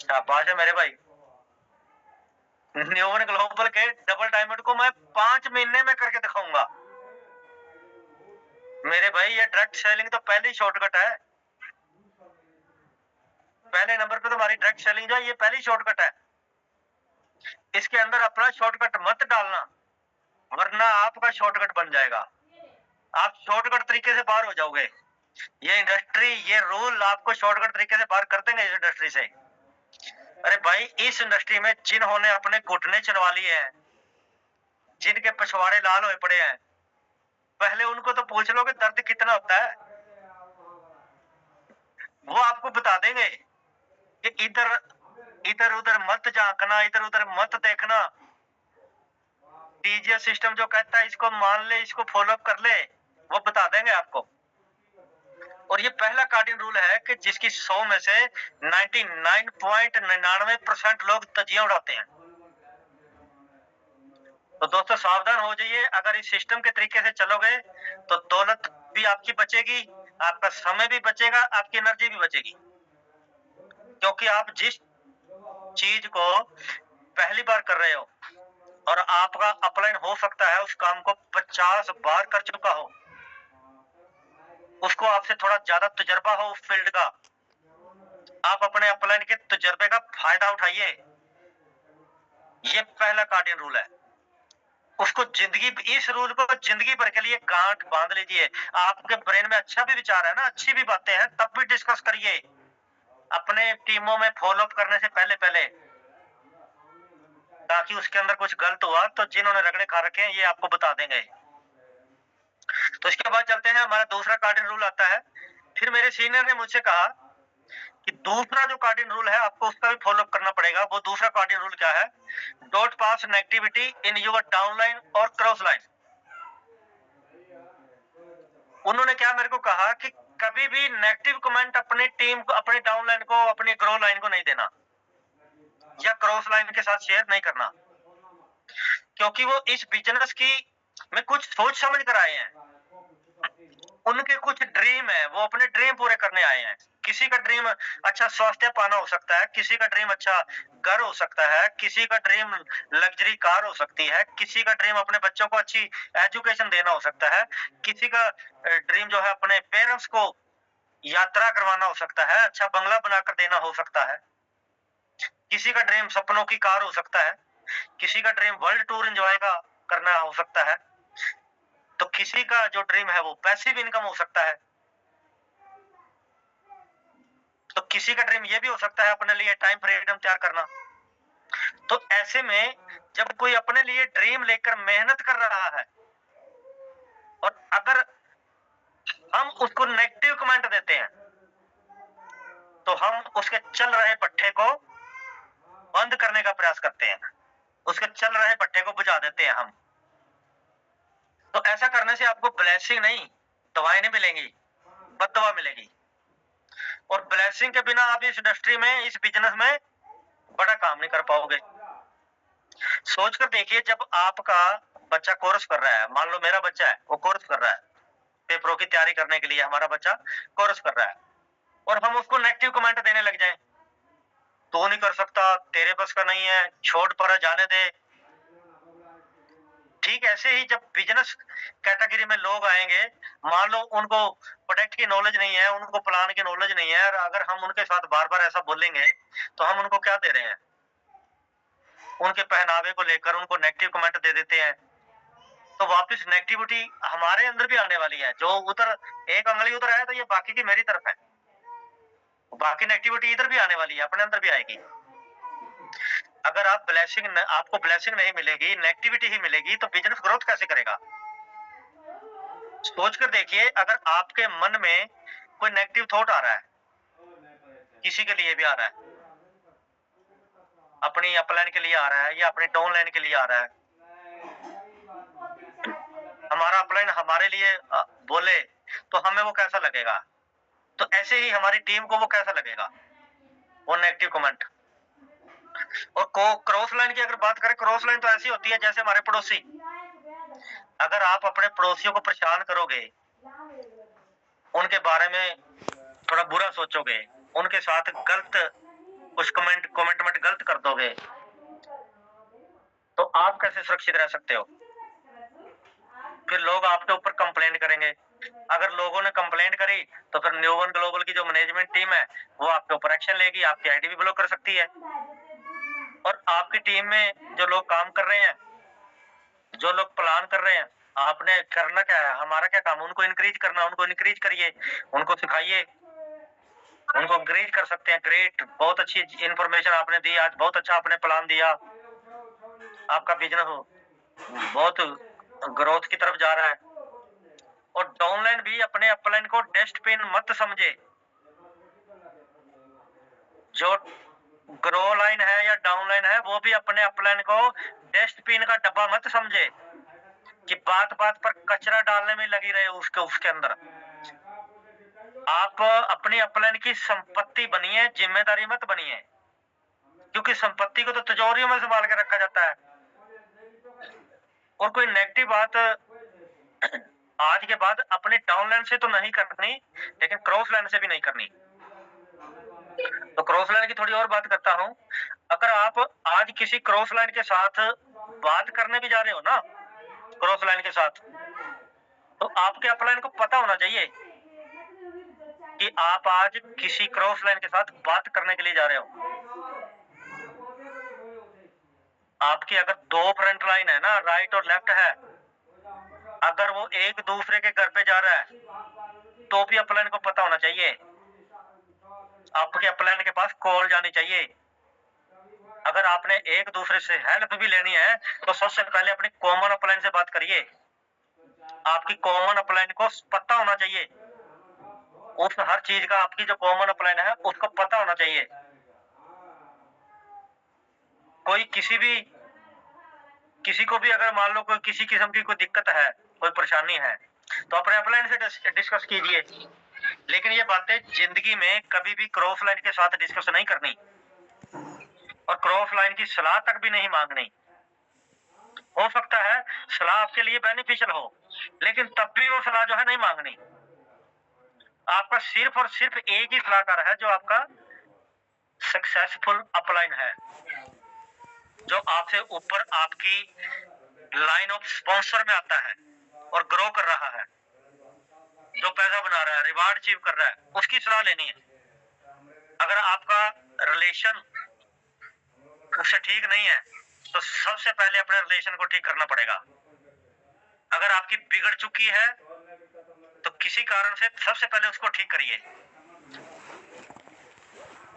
शाबाश है मेरे भाई। न्यून ग्लोबल के डबल डायमंड को मैं 5 महीने में करके दिखाऊंगा। मेरे भाई ये डायरेक्ट सेलिंग तो पहली शॉर्टकट है, पहले नंबर पे तुम्हारी डायरेक्ट सेलिंग जो है ये पहली शॉर्टकट है। इसके अंदर अपना शॉर्टकट मत डालना, वरना आपका शॉर्टकट बन जाएगा, आप शॉर्टकट तरीके से बाहर हो जाओगे। ये इंडस्ट्री, ये रूल आपको शॉर्टकट तरीके से बाहर कर देंगे इस इंडस्ट्री से। अरे भाई इस इंडस्ट्री में जिन्होंने अपने घुटने चलवा लिए हैं, जिनके पिछवाड़े लाल हुए पड़े हैं, पहले उनको तो पूछ लो कि दर्द कितना होता है, वो आपको बता देंगे कि इधर इधर उधर मत झांकना, इधर उधर मत देखना। टीजीएस सिस्टम जो कहता है इसको मान ले, इसको फॉलो कर ले, वो बता देंगे आपको। और ये पहला कार्डिन रूल है कि जिसकी 100 में से 99.99% लोग तजिया उड़ाते हैं। तो दोस्तों सावधान हो जाइए, अगर इस सिस्टम के तरीके से चलोगे तो दौलत भी आपकी बचेगी, आपका समय भी बचेगा, आपकी एनर्जी भी बचेगी। क्योंकि आप जिस चीज को पहली बार कर रहे हो और आपका अपलाइन हो सकता है उस काम को 50 बार कर चुका हो, उसको आपसे थोड़ा ज्यादा तजुर्बा हो उस फील्ड का, आप अपने अपलाइन के तजुर्बे का फायदा उठाइए। ये पहला कार्डिन रूल है, उसको जिंदगी, इस रूल को जिंदगी भर के लिए गांठ बांध लीजिए। आपके ब्रेन में अच्छा भी विचार है ना, अच्छी भी बातें हैं, तब भी डिस्कस करिए अपने टीमों में फॉलो अप करने से पहले पहले, ताकि उसके अंदर कुछ गलत हुआ तो जिन्होंने रगड़े खा रखे हैं ये आपको बता देंगे। तो इसके बाद चलते हैं, हमारा दूसरा कार्डिन रूल आता है। फिर मेरे सीनियर ने मुझसे कहा कि दूसरा जो कार्डिन रूल है आपको उसका भी फॉलो अप करना पड़ेगा। वो दूसरा कार्डिन रूल क्या है? Don't pass negativity in your downline और क्रॉस लाइन। उन्होंने क्या मेरे को कहा कि कभी भी नेगेटिव कमेंट अपनी टीम को, अपनी डाउनलाइन को, अपनी ग्रो लाइन को नहीं देना, या क्रॉस लाइन के साथ शेयर नहीं करना, क्योंकि वो इस बिजनेस की में कुछ सोच समझ कर आए हैं। उनके कुछ ड्रीम है, वो अपने ड्रीम पूरे करने आए हैं। किसी का ड्रीम अच्छा स्वास्थ्य पाना हो सकता है, किसी का ड्रीम अच्छा घर हो सकता है, किसी का ड्रीम लग्जरी कार हो सकती है, किसी का ड्रीम अपने बच्चों को अच्छी एजुकेशन देना हो सकता है, किसी का ड्रीम जो है अपने पेरेंट्स को यात्रा करवाना हो सकता है, अच्छा बंगला बनाकर देना हो सकता है, किसी का ड्रीम सपनों की कार हो सकता है, किसी का ड्रीम वर्ल्ड टूर एंजॉय का करना हो सकता है, तो किसी का जो ड्रीम है वो पैसिव इनकम हो सकता है, तो किसी का ड्रीम ये भी हो सकता है अपने लिए टाइम फ्रीडम तैयार करना। तो ऐसे में जब कोई अपने लिए ड्रीम लेकर मेहनत कर रहा है और अगर हम उसको नेगेटिव कमेंट देते हैं तो हम उसके चल रहे पट्टे को बंद करने का प्रयास करते हैं, उसके चल रहे पट्टे को बुझा देते हैं हम। तो ऐसा करने से आपको ब्लेसिंग नहीं, दवाएं नहीं मिलेंगी, बददुआ मिलेगी। और ब्लेसिंग के बिना आप इस इंडस्ट्री में, इस बिजनेस में बड़ा काम नहीं कर पाओगे। सोच कर देखिए, जब आपका बच्चा कोर्स कर रहा है, मान लो मेरा बच्चा है वो कोर्स कर रहा है, पेपरों की तैयारी करने के लिए हमारा बच्चा कोर्स कर रहा है, और हम उसको नेगेटिव कमेंट देने लग जाएं, तू नहीं कर सकता, तेरे बस का नहीं है, छोड़ पर जाने दे। ठीक ऐसे ही जब बिजनेस कैटेगरी में लोग आएंगे, मान लो उनको प्रोडक्ट की नॉलेज नहीं है, उनको प्लान की नॉलेज नहीं है, और अगर हम उनके साथ बार बार ऐसा बोलेंगे तो हम उनको क्या दे रहे हैं? उनके पहनावे को लेकर उनको नेगेटिव कमेंट दे देते हैं, तो वापस नेगेटिविटी हमारे अंदर भी आने वाली है। जो उधर एक अंगली उधर है तो ये बाकी की मेरी तरफ है, बाकी नेगेटिविटी इधर भी आने वाली है, अपने अंदर भी आएगी। अगर आप आपको ब्लेसिंग नहीं मिलेगी, नेगेटिविटी ही मिलेगी, तो बिजनेस ग्रोथ कैसे करेगा? सोच कर देखिए, अगर आपके मन में कोई नेगेटिव थॉट आ रहा है, किसी के लिए भी आ रहा है, अपनी अपलाइन के लिए आ रहा है या अपनी डाउनलाइन के लिए आ रहा है, हमारा अपलाइन हमारे लिए बोले तो हमें वो कैसा लगेगा? तो ऐसे ही हमारी टीम को वो कैसा लगेगा, वो नेगेटिव कमेंट। और क्रॉस लाइन की अगर बात करें, क्रॉस लाइन तो ऐसी होती है जैसे हमारे पड़ोसी। अगर आप अपने पड़ोसियों को परेशान करोगे, उनके बारे में थोड़ा बुरा सोचोगे, उनके साथ गलत कुछ कमेंटमेंट गलत कर दोगे, तो आप कैसे सुरक्षित रह सकते हो? फिर लोग आपके ऊपर कंप्लेंट करेंगे। अगर लोगों ने कंप्लेंट करी तो फिर न्यू वन ग्लोबल की जो मैनेजमेंट टीम है वो आपके ऊपर एक्शन लेगी, आपकी आईडी भी ब्लॉक कर सकती है। और आपकी टीम में जो लोग काम कर रहे हैं, जो लोग प्लान कर रहे हैं, आपने करना क्या है? हमारा क्या काम? उनको इंक्रीज करना। उनको इंक्रीज करिए, उनको सिखाइए, उनको इंक्रीज कर सकते हैं। ग्रेट, बहुत अच्छी इंफॉर्मेशन आपने दी आज, बहुत अच्छा आपने प्लान दिया, आपका बिजनेस बहुत ग्रोथ की तरफ जा रहा है। और डाउनलाइन भी अपने अपलाइन को डस्टबिन मत समझे। जो ग्रो लाइन है या डाउनलाइन है वो भी अपने अपलाइन को डस्टबिन का डब्बा मत समझे कि बात बात पर कचरा डालने में लगी रहे उसके अंदर। आप अपनी अपलाइन की संपत्ति बनिए, जिम्मेदारी मत बनिए, क्योंकि संपत्ति को तो तिजोरियों में संभाल के रखा जाता है। और कोई नेगेटिव बात आज के बाद अपने डाउनलाइन से तो नहीं करनी, लेकिन क्रॉस लाइन से भी नहीं करनी। तो क्रॉस लाइन की थोड़ी और बात करता हूं। अगर आप आज किसी क्रॉस लाइन के साथ बात करने भी जा रहे हो ना, क्रॉस लाइन के साथ, तो आपके अपलाइन को पता होना चाहिए कि आप आज किसी क्रॉस लाइन के साथ बात करने के लिए जा रहे हो। आपकी अगर दो फ्रंट लाइन है ना, राइट और लेफ्ट है, अगर वो एक दूसरे के घर पे जा रहा है तो भी अपलाइन को पता होना चाहिए, आपके अपलाइन के पास कॉल जानी चाहिए। अगर आपने एक दूसरे से हेल्प भी लेनी है तो सबसे पहले अपनी कॉमन अपलाइन से बात करिए। आपकी कॉमन अपलाइन को पता होना चाहिए, उस हर चीज का आपकी जो कॉमन अपलाइन है उसको पता होना चाहिए। कोई किसी को भी अगर मान लो कोई किसी किस्म की कोई दिक्कत है, कोई परेशानी है, तो अपने अपलाइन से डिस्कस कीजिए। लेकिन ये बातें जिंदगी में कभी भी क्रॉस लाइन के साथ डिस्कस नहीं करनी, और क्रॉस लाइन की सलाह तक भी नहीं मांगनी। हो सकता है सलाह आपके लिए बेनिफिशियल हो, लेकिन तब भी वो सलाह जो है नहीं मांगनी। आपका सिर्फ और सिर्फ एक ही सलाहकार है जो आपका सक्सेसफुल अपलाइन है, जो आपसे ऊपर आपकी लाइन ऑफ स्पॉन्सर में आता है और ग्रो कर रहा है, जो पैसा बना रहा है, रिवार्ड अचीव कर रहा है, उसकी सलाह लेनी है। अगर आपका रिलेशन उससे ठीक नहीं है तो सबसे पहले अपने रिलेशन को ठीक करना पड़ेगा। अगर आपकी बिगड़ चुकी है तो किसी कारण से सबसे पहले उसको ठीक करिए।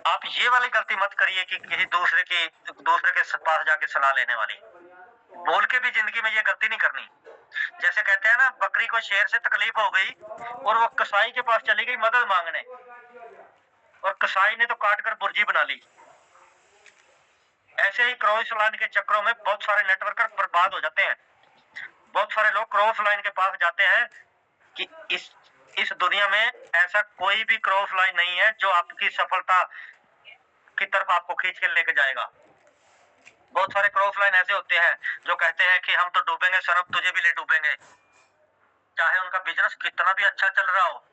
आप ये वाली गलती मत करिए कि किसी दूसरे के पास जाके सलाह लेने वाली। बोल के भी जिंदगी में ये गलती नहीं करनी। जैसे कहते हैं ना, बकरी को शेर से तकलीफ हो गई और वो कसाई के पास चली गई मदद मांगने, और कसाई ने तो काट कर बुर्जी बना ली। ऐसे ही क्रॉस लाइन के चक्रों में बहुत सारे नेटवर्कर बर्बाद हो जाते हैं। बहुत सारे लोग क्रॉस लाइन के पास जाते हैं कि इस दुनिया में ऐसा कोई भी क्रॉस लाइन नहीं है जो आपकी सफलता की तरफ आपको खींच के लेके जाएगा। बहुत सारे क्रॉस लाइन ऐसे होते हैं जो कहते हैं कि हम तो डूबेंगे सनम, तुझे भी ले डूबेंगे, चाहे उनका बिजनेस कितना भी अच्छा चल रहा हो।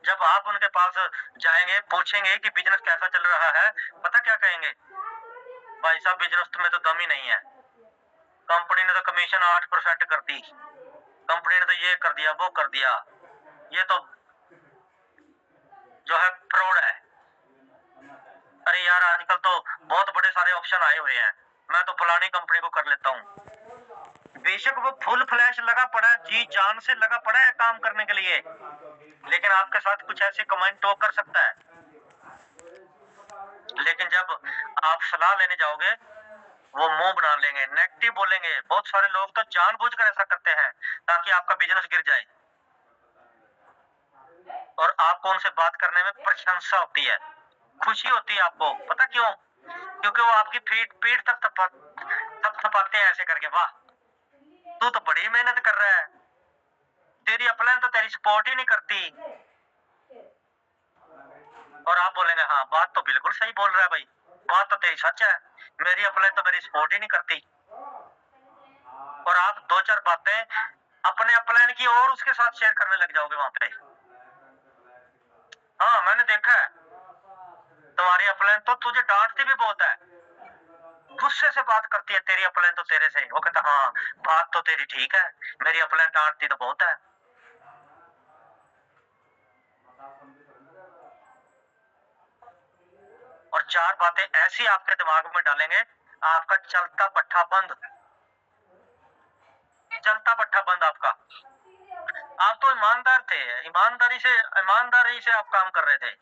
जब आप उनके पास जाएंगे, पूछेंगे कि बिजनेस कैसा चल रहा है, पता क्या कहेंगे? भाई साहब बिजनेस में तो दम ही नहीं है, कंपनी ने तो कमीशन 8% कर दी, कंपनी ने तो ये कर दिया, वो कर दिया, ये तो जो है फ्रॉड है। अरे यार, आजकल तो बहुत बड़े सारे ऑप्शन आए हुए हैं, मैं तो फलानी कंपनी को कर लेता हूँ। बेशक वो फुल फ्लैश लगा पड़ा है, जी जान से लगा पड़ा है काम करने के लिए, लेकिन आपके साथ कुछ ऐसे कमेंट वो कर सकता है। लेकिन जब आप सलाह लेने जाओगे वो मुंह बना लेंगे, नेगेटिव बोलेंगे। बहुत सारे लोग तो जानबूझकर ऐसा करते हैं ताकि आपका बिजनेस गिर जाए, और आपको उनसे बात करने में प्रशंसा होती है, खुशी होती है आपको। पता क्यों? क्योंकि वो आपकी पीठ तक थपथपाते हैं ऐसे करके, वाह तू तो बड़ी मेहनत कर रहा है, तेरी अपलाइन तो तेरी सपोर्ट ही नहीं करती। और आप बोलेंगे हाँ बात तो बिल्कुल सही बोल रहा है भाई, बात तो तेरी सच है, मेरी अपलाइन तो मेरी सपोर्ट ही नहीं करती। और आप दो चार बातें अपने अपलाइन की और उसके साथ शेयर करने लग जाओगे वहां पे। हाँ मैंने देखा है, तुम्हारी अपलाइन तो तुझे डांटती भी बहुत है, गुस्से से बात करती है, तेरी अपलाइन तो तेरे से। वो कहता हाँ बात तो तेरी ठीक है, मेरी अपलाइन डांटती तो बहुत है। और चार बातें ऐसी आपके दिमाग में डालेंगे, आपका चलता पट्टा बंद, चलता पट्टा बंद आपका। आप तो ईमानदार थे, ईमानदारी से आप काम कर रहे थे,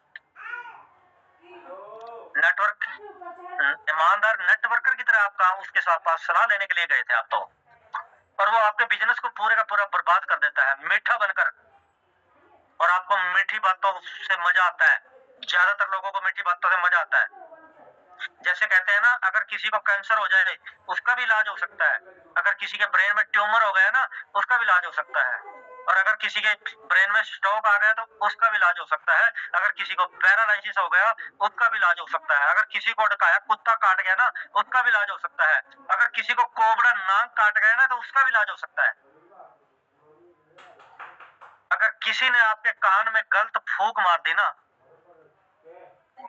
नेटवर्क ईमानदार नेटवर्कर की तरह आप काम उसके साथ पास सलाह लेने के लिए गए थे आप तो, और वो आपके बिजनेस को पूरे का पूरा बर्बाद कर देता है मीठा बनकर। और आपको मीठी बातों से मजा आता है, ज्यादातर लोगों को मीठी बातों से मजा आता है। जैसे कहते हैं ना, अगर किसी को कैंसर हो जाए उसका भी इलाज हो सकता है, अगर किसी के ब्रेन में ट्यूमर हो गया ना उसका भी इलाज हो सकता है, और अगर किसी के ब्रेन में स्ट्रोक आ गया तो उसका भी इलाज हो सकता है, अगर किसी को पैरालिसिस हो गया उसका भी इलाज हो सकता है, अगर किसी को डकाया कुत्ता काट गया ना उसका भी इलाज हो सकता है, अगर किसी को कोबरा नाक काट गया ना तो उसका भी इलाज हो सकता है, अगर किसी ने आपके कान में गलत फूंक मार दी ना,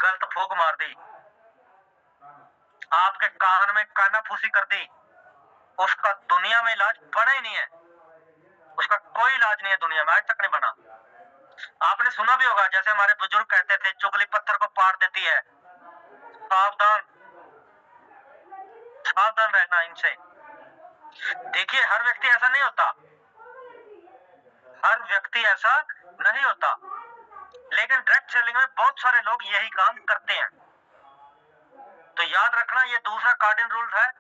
गलत फूंक मार दी, आपके कान में कानाफूसी कर दी, उसका दुनिया में इलाज बना ही नहीं है, उसका कोई इलाज नहीं है दुनिया में, आज तक नहीं बना। आपने सुना भी होगा, जैसे हमारे बुजुर्ग कहते थे चुगली पत्थर को पाड़ देती है, सावधान सावधान रहना इनसे। देखिए हर व्यक्ति ऐसा नहीं होता, हर व्यक्ति ऐसा नहीं होता, लेकिन डायरेक्ट सेलिंग में बहुत सारे लोग यही काम करते हैं। तो याद रखना, ये दूसरा कार्डिन रूल है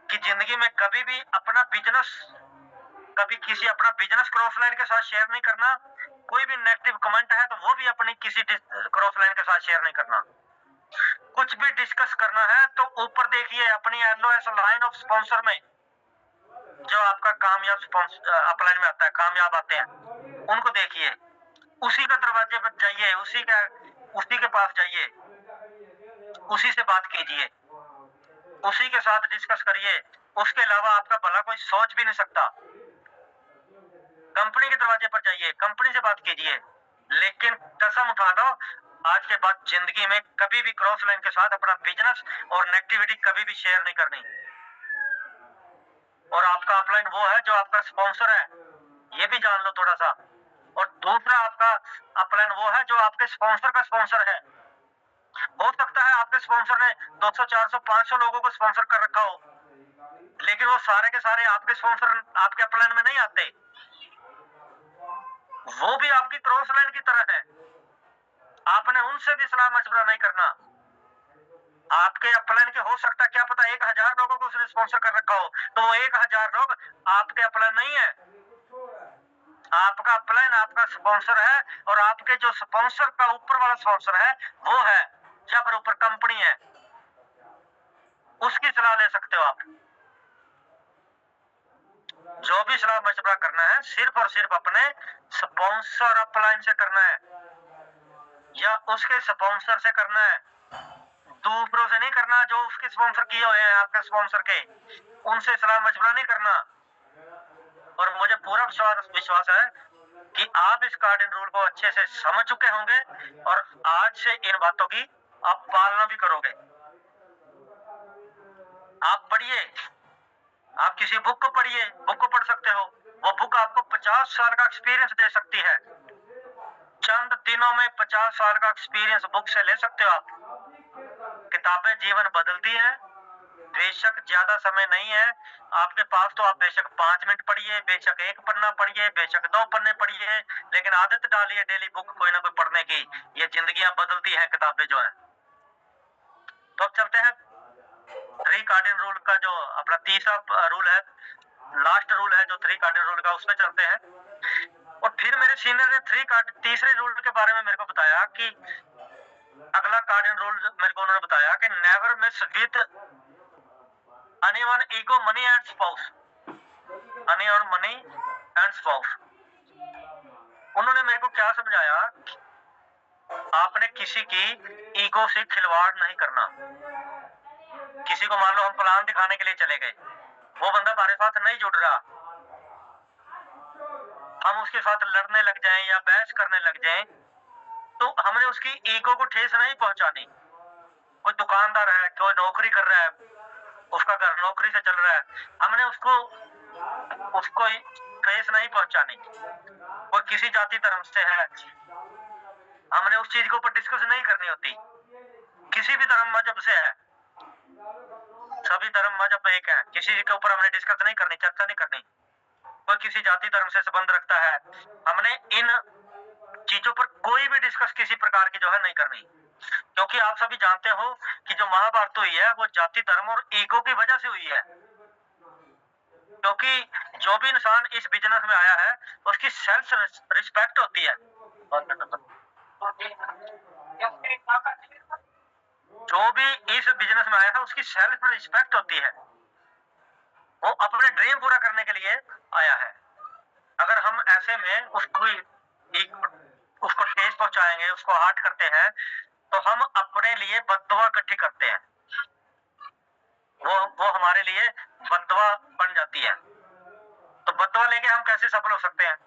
कि जिंदगी में कभी भी अपना बिजनेस क्रॉस लाइन के साथ शेयर नहीं करना। कोई भी नेगेटिव कमेंट है तो वो भी अपनी किसी क्रॉस लाइन के साथ शेयर नहीं करना। कुछ भी डिस्कस करना है तो ऊपर देखिए अपनी एलओएस लाइन ऑफ स्पॉन्सर में, जो आपका कामयाब अपलाइन में आता है, कामयाब आते हैं, उनको देखिए, उसी का दरवाजे पर जाइए, उसी के पास जाइए, उसी से बात कीजिए, उसी के साथ डिस्कस करिए। उसके अलावा आपका भला कोई सोच भी नहीं सकता। कंपनी के दरवाजे पर जाइए, कंपनी से बात कीजिए, लेकिन कसम उठा लो आज के बाद जिंदगी में कभी भी क्रॉस लाइन के साथ अपना बिजनेस और नेगेटिविटी कभी भी शेयर नहीं करनी। और आपका अपलाइन वो है जो आपका स्पॉन्सर है, ये भी जान लो थोड़ा सा। और दूसरा आपका अपलाइन वो है जो आपके स्पॉन्सर का स्पॉन्सर है। हो सकता है आपके स्पॉन्सर ने 200, 400, 500 लोगों को स्पॉन्सर कर रखा हो, लेकिन वो सारे के सारे आपके स्पॉन्सर आपके अपलाइन में नहीं आते, वो भी आपकी क्रॉस लाइन की तरह है। आपने उनसे भी सलाह मशवरा नहीं करना। आपके अपलाइन के हो सकता है क्या पता 1000 लोगों को उसने स्पॉन्सर कर रखा हो, तो वो 1000 लोग आपके अपलाइन नहीं है। आपका अपलाइन आपका स्पॉन्सर है, और आपके जो स्पॉन्सर का ऊपर वाला स्पॉन्सर है वो है, या फिर ऊपर कंपनी है, उसकी सलाह ले सकते हो आप। जो भी सलाह मशवरा करना है सिर्फ और सिर्फ अपने स्पॉन्सर अपलाइन से करना है, या उसके स्पॉन्सर से करना है, दूसरों से नहीं करना जो उसके स्पॉन्सर किए हुए हैं आपके स्पॉन्सर के, उनसे सलाह मशवरा नहीं करना। और मुझे पूरा विश्वास है कि आप इस कार्डिन रूल को अच्छे से समझ चुके होंगे, और आज से इन बातों की आप पालना भी करोगे। आप पढ़िए, आप किसी बुक को पढ़िए, बुक को पढ़ सकते हो, वो बुक आपको 50 साल का एक्सपीरियंस दे सकती है। चंद दिनों में 50 साल का एक्सपीरियंस बुक से ले सकते हो आप। किताबें जीवन बदलती हैं, बेशक ज्यादा समय नहीं है आपके पास, तो आप बेशक 5 मिनट पढ़िए, बेशक 1 पन्ना पढ़िए, बेशक 2 पन्ने पढ़िए, लेकिन आदत डालिए डेली बुक कोई ना कोई पढ़ने की। ये जिंदगियां बदलती हैं किताबें जो है। तो अब चलते हैं 3 कार्डिनल रूल का, जो अपना तीसरा रूल है, लास्ट रूल है जो 3 कार्डिनल रूल का, उस पर चलते हैं। और फिर मेरे सीनियर ने तीसरे रूल के बारे में मेरे को बताया कि अगला कार्डिनल रूल मेरे को उन्होंने बताया कि never miss with anyone ego money and spouse, anyone money and spouse. उन्होंने मेरे को क्या समझाया, आपने किसी की ईगो से खिलवाड़ नहीं करना। किसी को मान लो हम प्लान दिखाने के लिए चले गए, वो बंदा हमारे साथ नहीं जुड़ रहा, हम उसके साथ लड़ने लग जाएं या बहस करने लग जाएं, तो हमने उसकी ईगो को ठेस नहीं पहुंचानी। कोई दुकानदार है, कोई नौकरी कर रहा है, उसका घर नौकरी से चल रहा है, हमने उसको ठेस नहीं पहुंचानी। कोई किसी जाति धर्म से है, हमने उस चीज के ऊपर डिस्कस नहीं करनी होती। किसी भी धर्म मजहब से है, सभी धर्म मजहब एक है, किसी के ऊपर हमने डिस्कस नहीं करनी, चर्चा नहीं करनी। कोई किसी जाति धर्म से संबंध रखता है, हमने इन चीजों पर कोई भी डिस्कस किसी प्रकार की जो है नहीं करनी। क्योंकि आप सभी जानते हो कि जो महाभारत हुई है वो जाति धर्म और ईगो की वजह से हुई है। क्योंकि जो भी इंसान इस बिजनेस में आया है उसकी सेल्फ रिस्पेक्ट होती है। जो भी इस बिजनेस में आया है उसकी सेल्फ रिस्पेक्ट होती है, वो अपने ड्रीम पूरा करने के लिए आया है। अगर हम ऐसे में उसको ठेस पहुंचाएंगे, उसको हार्ट करते हैं, तो हम अपने लिए बद्दुआ इकट्ठी करते हैं, वो हमारे लिए बद्दुआ बन जाती है। तो बद्दुआ लेके हम कैसे सफल हो सकते हैं?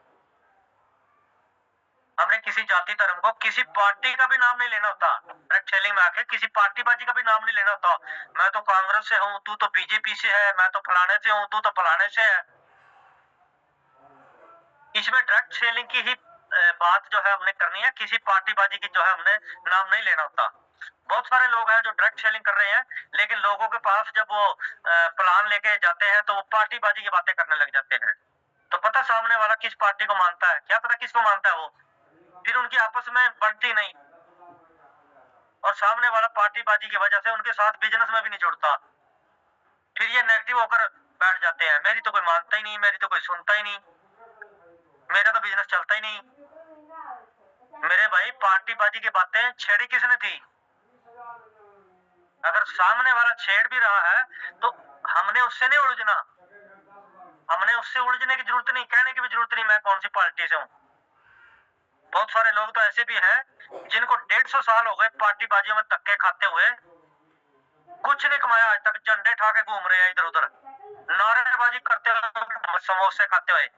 हमने किसी जाति धर्म को, किसी पार्टी का भी नाम नहीं लेना होता। रेड सेलिंग में आके किसी पार्टी बाजी का भी नाम नहीं लेना होता। मैं तो कांग्रेस से हूं, तू तो बीजेपी से है, मैं तो फलाने से हूं, तू तो फलाने से है। इसमें डायरेक्ट सेलिंग की ही बात जो है हमने करनी है, किसी पार्टी बाजी की जो है हमने नाम नहीं लेना होता। बहुत सारे लोग हैं जो डायरेक्ट सेलिंग कर रहे हैं, लेकिन लोगों के पास जब वो प्लान लेके जाते हैं तो वो पार्टी बाजी की बातें करने लग जाते हैं। तो पता सामने वाला किस पार्टी को मानता है, क्या पता किसको मानता है वो, फिर उनकी आपस में बनती नहीं, और सामने वाला पार्टी बाजी की वजह से उनके साथ बिजनेस में भी नहीं जुड़ता। फिर ये नेगेटिव होकर बैठ जाते हैं, मेरी तो कोई मानता ही नहीं, मेरी तो कोई सुनता ही नहीं, मेरा तो बिजनेस चलता ही नहीं। मेरे भाई, पार्टी बाजी की बातें छेड़ी किसने थी? अगर सामने वाला छेड़ भी रहा है तो हमने उससे नहीं उलझना, हमने उससे उलझने की जरूरत नहीं, कहने की भी जरूरत नहीं मैं कौन सी पार्टी से हूं। बहुत सारे लोग तो ऐसे भी हैं जिनको 150 साल हो गए पार्टी बाजियों में धक्के खाते हुए, कुछ नहीं कमाया आज तक, झंडे ठा के घूम रहे हैं इधर उधर, नारेबाजी करते हुए, समोसे खाते हुए।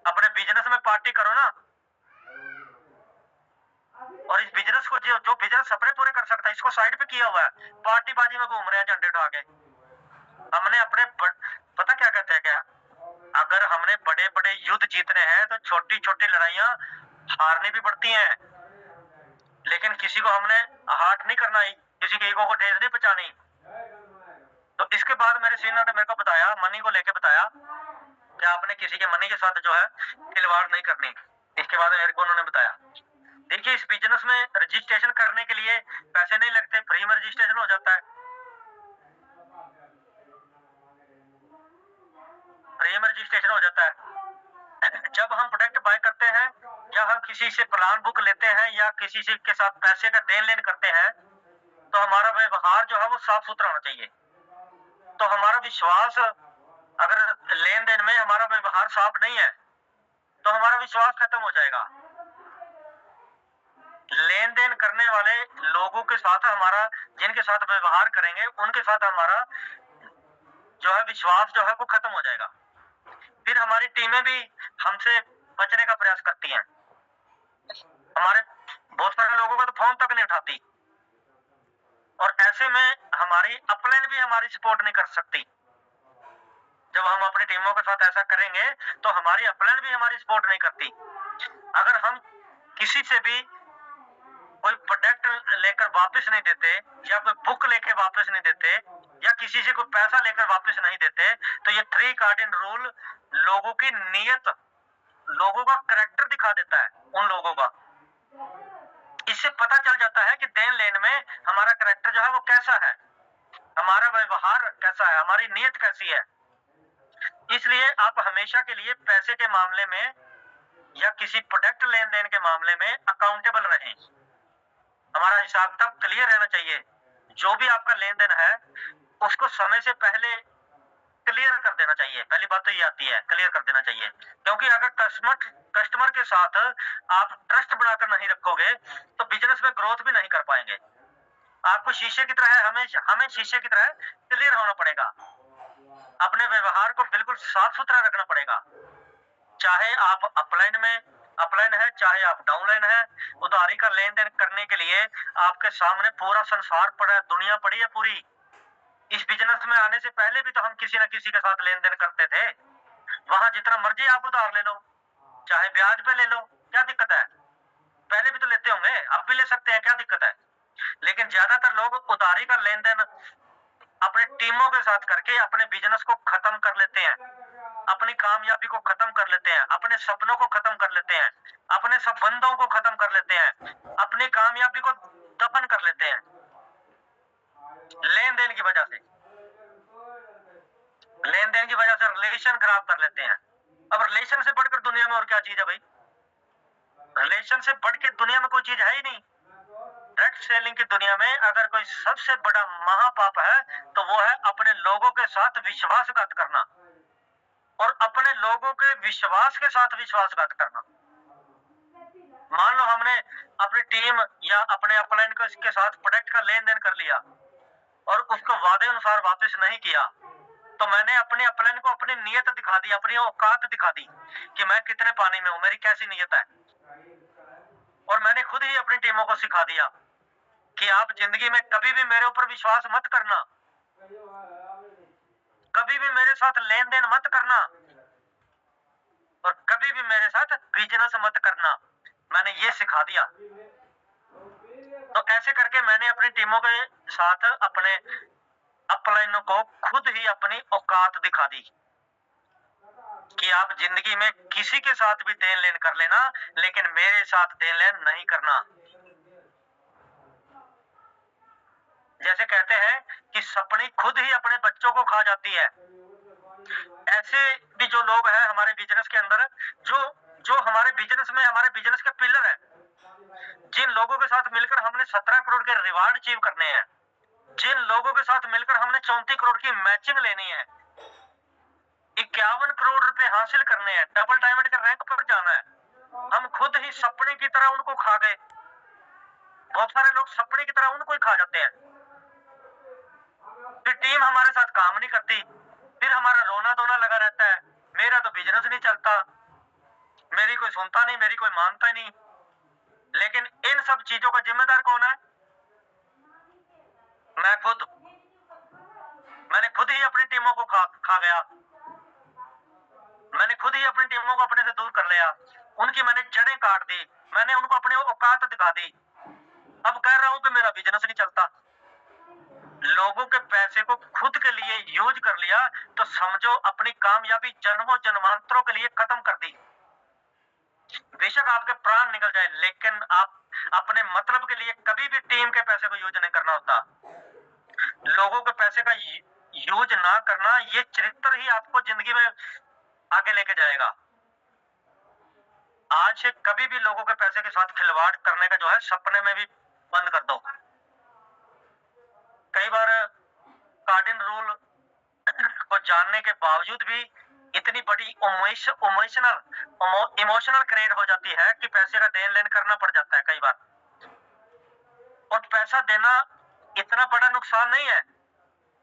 अपने बिजनेस में पार्टी करो ना, और इस बिजनेस को जो बिजनेस अपने पूरे कर सकता है, इसको साइड पे किया हुआ है, पार्टी बाजी में घूम रहे हैं झंडे उठा के। हमने अपने पता क्या कहते हैं, क्या अगर हमने बड़े बड़े युद्ध जीतने हैं तो छोटी छोटी लड़ाइयां हारनी भी पड़ती हैं, लेकिन किसी को हमने हार्ट नहीं करना, किसी के ईगो को ठेस नहीं पहुंचानी। तो इसके बाद मेरे सीनियर ने मेरे को बताया, मनी को लेके बताया कि आपने किसी के मनी के साथ जो है खिलवाड़ नहीं करनी। इसके बाद मेरे को उन्होंने बताया, देखिए इस बिजनेस में रजिस्ट्रेशन करने के लिए पैसे नहीं लगते, फ्री में रजिस्ट्रेशन हो जाता है, फ्री में रजिस्ट्रेशन हो जाता है। जब हम प्रोडक्ट बाय करते हैं या हम किसी से प्लान बुक लेते हैं या किसी से के साथ पैसे का देन लेन करते हैं, तो हमारा व्यवहार जो है वो साफ सुथरा होना चाहिए। तो हमारा विश्वास, अगर लेन देन में हमारा व्यवहार साफ नहीं है तो हमारा विश्वास खत्म हो जाएगा। लेन देन करने वाले लोगों के साथ हमारा, जिनके साथ व्यवहार करेंगे उनके साथ हमारा जो है विश्वास जो है वो खत्म हो जाएगा। फिर हमारी टीमें भी हमसे बचने का प्रयास करती हैं। हमारे बहुत सारे लोगों का तो फोन तक नहीं उठाती, और ऐसे में हमारी अपलाइन भी हमारी सपोर्ट नहीं कर सकती। जब हम अपनी टीमों के साथ ऐसा करेंगे तो हमारी अपलाइन भी हमारी सपोर्ट नहीं करती। अगर हम किसी से भी कोई प्रोडक्ट लेकर वापस नहीं देते, या कोई बुक लेके वापस नहीं देते, या किसी से कोई पैसा लेकर वापस नहीं देते, तो ये 3 कार्डिन रूल लोगों की नीयत, लोगों का करैक्टर दिखा देता है उन लोगों का। इससे पता चल जाता है कि देन लेन में हमारा करैक्टर जो है वो कैसा है, हमारा व्यवहार कैसा है, हमारी नीयत कैसी है। इसलिए आप हमेशा के लिए पैसे के मामले में या किसी प्रोडक्ट लेन देन के मामले में अकाउंटेबल रहें। हमारा हिसाब किताब क्लियर रहना चाहिए। जो भी आपका लेन देन है उसको समय से पहले क्लियर कर देना चाहिए। पहली बात तो ये आती है, क्लियर कर देना चाहिए, क्योंकि अगर कस्टमर के साथ आप ट्रस्ट बनाकर नहीं रखोगे तो बिजनेस में ग्रोथ भी नहीं कर पाएंगे। आपको शीशे की तरह हमें शीशे की तरह क्लियर होना पड़ेगा। अपने व्यवहार को बिल्कुल साफ सुथरा रखना पड़ेगा। चाहे आप अपलाइन है, चाहे आप डाउनलाइन है, उधारी का लेन देन करने के लिए आपके सामने पूरा संसार पड़ा है, दुनिया पड़ी है पूरी। इस बिजनेस में आने से पहले भी तो हम किसी न किसी के साथ लेन देन करते थे। वहां जितना मर्जी आप उधार ले लो, चाहे ब्याज पे ले लो, क्या दिक्कत है? पहले भी तो लेते होंगे, अब भी ले सकते हैं, क्या दिक्कत है? लेकिन ज्यादातर लोग उधारी का लेन देन अपने टीमों के साथ करके अपने बिजनेस को खत्म कर लेते हैं, अपनी कामयाबी को खत्म कर लेते हैं, अपने सपनों को खत्म कर लेते हैं, अपने संबंधों को खत्म कर लेते हैं, अपनी कामयाबी को दफन कर लेते हैं लेन देन की वजह से। लेन देन की वजह से रिलेशन खराब कर लेते हैं। अब रिलेशन से बढ़कर दुनिया में और क्या चीज है भाई? रिलेशन से बढ़ के दुनिया में कोई चीज है ही नहीं। डायरेक्ट सेलिंग की दुनिया में अगर कोई सबसे बड़ा महापाप है तो वो है अपने लोगों के साथ विश्वासघात करना, और अपने लोगों के विश्वास के साथ विश्वासघात करना। मान लो हमने अपनी टीम या अपने अपलाइन के साथ प्रोडक्ट का लेन देन कर लिया और उसको वादे अनुसार वापस नहीं किया, तो मैंने अपने अपलाइन को अपनी नीयत दिखा दी, अपनी औकात दिखा दी कि मैं कितने पानी में हूं, मेरी कैसी नीयत है। और मैंने खुद ही अपनी टीमों को सिखा दिया कि आप जिंदगी में कभी भी मेरे ऊपर विश्वास मत करना, कभी भी मेरे साथ लेन देन मत करना, और कभी भी मेरे साथ बिजनेस मत करना। मैंने ये सिखा दिया। तो ऐसे करके मैंने अपनी टीमों के साथ अपने अपलाइनों को खुद ही अपनी औकात दिखा दी कि आप जिंदगी में किसी के साथ भी देन लेन कर लेना, लेकिन मेरे साथ देन लेन नहीं करना। जैसे कहते हैं कि सपनी खुद ही अपने बच्चों को खा जाती है, ऐसे भी जो लोग हैं हमारे बिजनेस के अंदर, जो हमारे बिजनेस में हमारे बिजनेस के पिलर हैं, जिन लोगों के साथ मिलकर हमने 17 करोड़ के रिवार्ड अचीव करने हैं, जिन लोगों के साथ मिलकर हमने 34 करोड़ की मैचिंग लेनी है, 51 करोड़ रुपए हासिल करने हैं, डबल डायमंड के रैंक पर जाना है, हम खुद ही सपने की तरह उनको खा गए। बहुत सारे लोग सपने की तरह उनको ही खा जाते हैं। फिर टीम हमारे साथ काम नहीं करती, फिर हमारा रोना धोना लगा रहता है, मेरा तो बिजनेस नहीं चलता, मेरी कोई सुनता नहीं, मेरी कोई मानता नहीं। लेकिन इन सब चीजों का जिम्मेदार कौन है? मैं खुद। मैंने खुद ही अपनी टीमों को खा गया, मैंने खुद ही अपनी टीमों को अपने से दूर कर लिया, उनकी मैंने जड़ें काट दी, मैंने उनको अपनी औकात दिखा दी। अब कह रहा हूं कि मेरा बिजनेस नहीं चलता। लोगों के पैसे को खुद के लिए यूज कर लिया तो समझो अपनी कामयाबी जन्मों जन्मांतरों के लिए खत्म कर दी। बेशक आपके प्राण निकल जाए, लेकिन आप अपने मतलब के लिए कभी भी टीम के पैसे को यूज नहीं करना होता। लोगों के पैसे का यूज ना करना, ये चरित्र ही आपको जिंदगी में आगे लेके जाएगा। आज से कभी भी लोगों के पैसे के साथ खिलवाड़ करने का जो है सपने में भी बंद कर दो। कई बार कार्डिन रूल को जानने के बावजूद भी इतनी बड़ी इमोशनल क्रेड हो जाती है कि पैसे का देन लेन करना पड़ जाता है कई बार। और पैसा देना इतना बड़ा नुकसान नहीं है,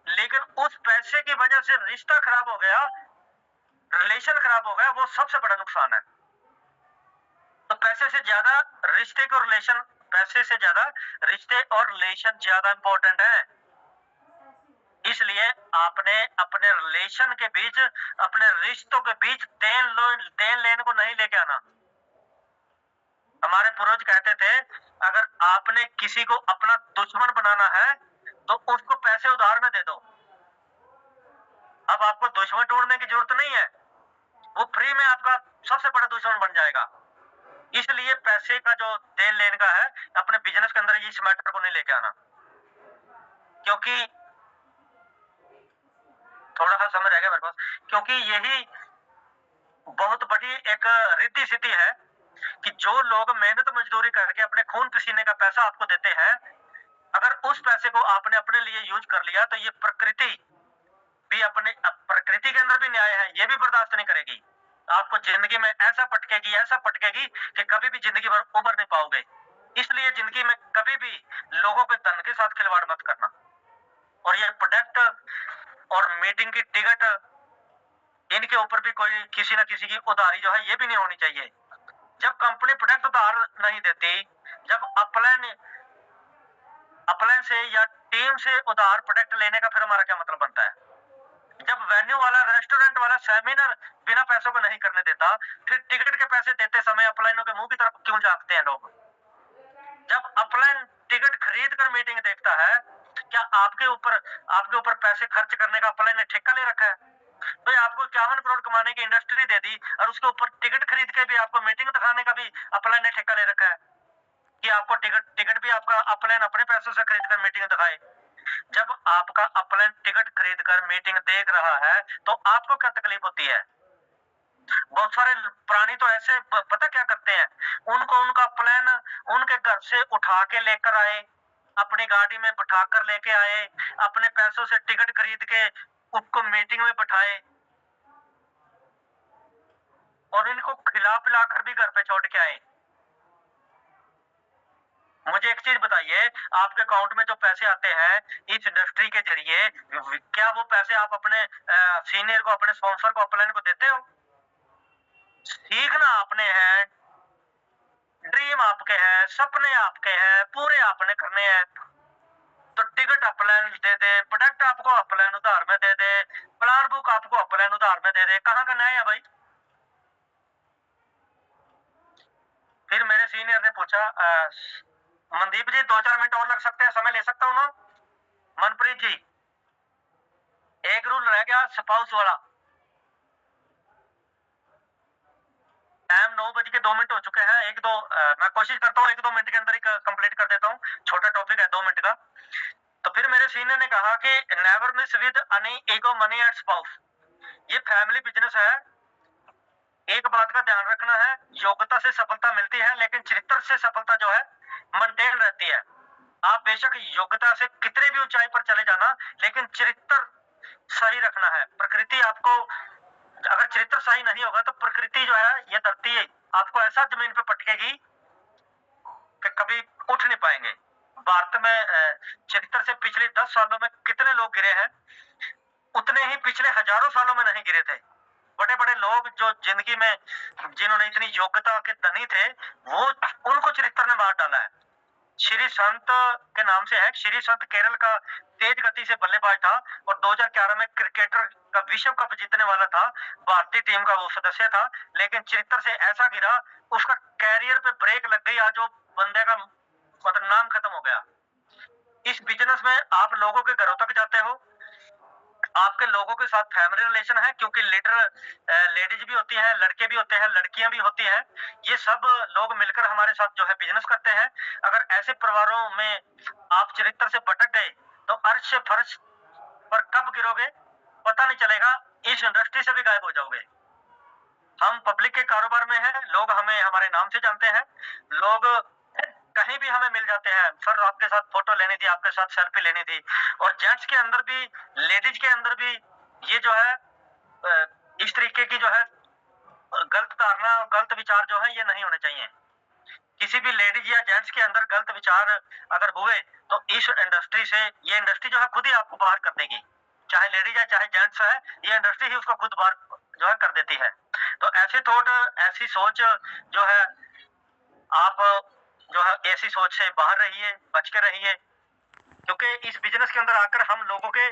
लेकिन उस पैसे की वजह से रिश्ता खराब हो गया, रिलेशन खराब हो गया, वो सबसे बड़ा नुकसान है। तो पैसे से ज्यादा रिश्ते को रिलेशन, पैसे से ज्यादा रिश्ते और रिलेशन ज्यादा इंपॉर्टेंट है। इसलिए आपने अपने रिलेशन के बीच, अपने रिश्तों के बीच देन लेन को नहीं लेके आना। हमारे पूर्वज कहते थे, अगर आपने किसी को अपना दुश्मन बनाना है तो उसको पैसे उधार में दे दो। अब आपको दुश्मन ढूंढने की जरूरत नहीं है, वो फ्री में आपका सबसे बड़ा दुश्मन बन जाएगा। इसलिए पैसे का जो देन लेन का है, अपने बिजनेस के अंदर इस मैटर को नहीं लेके आना, क्योंकि थोड़ा सा समय रह गया मेरे पास, क्योंकि यही बहुत बड़ी एक रिद्धि सिद्धि है कि जो लोग मेहनत मजदूरी करके अपने खून पसीने का पैसा आपको देते हैं, अगर उस पैसे को आपने अपने लिए यूज कर लिया तो ये प्रकृति भी प्रकृति के अंदर भी न्याय है, ये भी बर्दाश्त नहीं करेगी। आपको जिंदगी में ऐसा पटकेगी कि कभी भी जिंदगी भर उबर नहीं पाओगे। इसलिए जिंदगी में कभी भी लोगों के धन के साथ खिलवाड़ मत करना। और ये प्रोडक्ट और मीटिंग की टिकट, इनके ऊपर भी कोई किसी ना किसी की उधारी जो है ये भी नहीं होनी चाहिए। जब कंपनी प्रोडक्ट उधार नहीं देती, जब अपलाइन से या टीम से उधार प्रोडक्ट लेने का फिर हमारा क्या मतलब बनता है? जब वेन्यू वाला, रेस्टोरेंट वाला सेमिनार बिना पैसों को नहीं करने देता, फिर टिकट के पैसे देते समय अपलाइनों के मुंह की तरफ क्यों झांकते हैं लोग? जब अपलाइन टिकट खरीद कर मीटिंग देखता है, क्या आपके ऊपर पैसे खर्च करने का अपलाइन ने ठेका ले रखा है? भाई आपको 51 करोड़ कमाने की इंडस्ट्री दे दी और उसके ऊपर टिकट खरीद के भी आपको मीटिंग दिखाने का भी अपलाइन ने ठेका ले रखा है कि आपको टिकट भी आपका अपलाइन अपने पैसों से खरीद कर मीटिंग दिखाए। जब आपका अपलाइन टिकट खरीद कर मीटिंग देख रहा है तो आपको क्या तकलीफ होती है? बहुत सारे प्राणी तो ऐसे पता क्या करते हैं, उनको उनका प्लान उनके घर से उठा के लेकर आए, अपनी गाड़ी में बिठा कर लेके आए, अपने पैसों से टिकट खरीद के उसको मीटिंग में बिठाए और इनको खिला पिला कर भी घर पे छोड़ के आए। मुझे एक चीज बताइए, आपके अकाउंट में जो पैसे आते हैं इस इंडस्ट्री के जरिए, क्या वो पैसे आप अपने सीनियर को, अपने स्पॉन्सर को, अपलाइन को देते हो? सीखना आपने है, ड्रीम आपके हैं, सपने आपके हैं, पूरे आपने करने हैं। तो टिकट अपलाइन दे दे, प्रोडक्ट आपको अपलाइन उधार में दे दे, प्लान बुक आपको अपलाइन उधार में दे दे, कहाँ का न्याय है भाई? फिर मेरे सीनियर ने पूछा, मनदीप जी 2-4 मिनट और लग सकते हैं, समय ले सकता हूँ ना? मनप्रीत जी, एक रूल रह गया स्पाउस वाला। टाइम 9:02 हो चुके हैं। मैं कोशिश करता हूँ 1-2 मिनट के अंदर ही कंप्लीट कर देता हूँ, छोटा टॉपिक है 2 मिनट का। तो फिर मेरे सीनियर ने कहा कि never miss with any ego money and spouse. ये फैमिली बिजनेस है, एक बात का ध्यान रखना है, योग्यता से सफलता मिलती है लेकिन चरित्र से सफलता जो है मेंटेन रहती है। आप बेशक योग्यता से कितने भी ऊंचाई पर चले जाना, लेकिन चरित्र सही रखना है। प्रकृति आपको, अगर चरित्र सही नहीं होगा तो प्रकृति जो है, ये धरती आपको ऐसा जमीन पे पटकेगी कि कभी उठ नहीं पाएंगे। भारत में चरित्र से पिछले 10 सालों में कितने लोग गिरे हैं, उतने ही पिछले हजारों सालों में नहीं गिरे थे। बड़े बड़े लोग जो जिंदगी में, जिन्होंने इतनी योग्यता के धनी थे, वो उनको चरित्र ने मार डाला है। श्री संत के नाम से है, श्री संत केरल का तेज गति से बल्लेबाज था और 2011 में क्रिकेटर का विश्व कप जीतने वाला था, भारतीय टीम का वो सदस्य था, लेकिन चरित्र से ऐसा गिरा, उसका कैरियर पे ब्रेक लग गई। आज वो बंदे का मतलब नाम खत्म हो गया। इस बिजनेस में आप लोगों के घरों तक जाते हो, आपके लोगों के साथ फैमिली रिलेशन है, क्योंकि लीडर लेडीज भी होती हैं, लड़के भी होते हैं, लड़कियां भी होती हैं, ये सब लोग मिलकर हमारे साथ जो है बिजनेस करते हैं। अगर ऐसे परिवारों में आप चरित्र से भटक गए तो अर्श फर्श पर कब गिरोगे पता नहीं चलेगा, इस इंडस्ट्री से भी गायब हो जाओगे। हम पब्लिक के कारोबार में हैं, लोग हमें हमारे नाम से जानते हैं, लोग कहीं भी हमें मिल जाते हैं, सर आपके साथ फोटो लेनी थी, आपके साथ सेल्फी लेनी थी। और जेंट्स के अंदर भी, लेडीज के अंदर भी ये जो है इस तरीके की जो है गलत धारणा और गलत विचार जो है ये नहीं होने चाहिए। किसी भी लेडीज या जेंट्स के अंदर गलत विचार अगर हुए तो इस इंडस्ट्री से, ये इंडस्ट्री जो है खुद ही आपको बाहर कर देगी। चाहे लेडीज है चाहे जेंट्स है, ये इंडस्ट्री ही उसको खुद बाहर जो है कर देती है। तो ऐसे थॉट, ऐसी सोच जो है, आप जो है ऐसी सोच से बाहर रहिए, बच के रहिए, क्योंकि इस बिजनेस के अंदर आकर हम लोगों के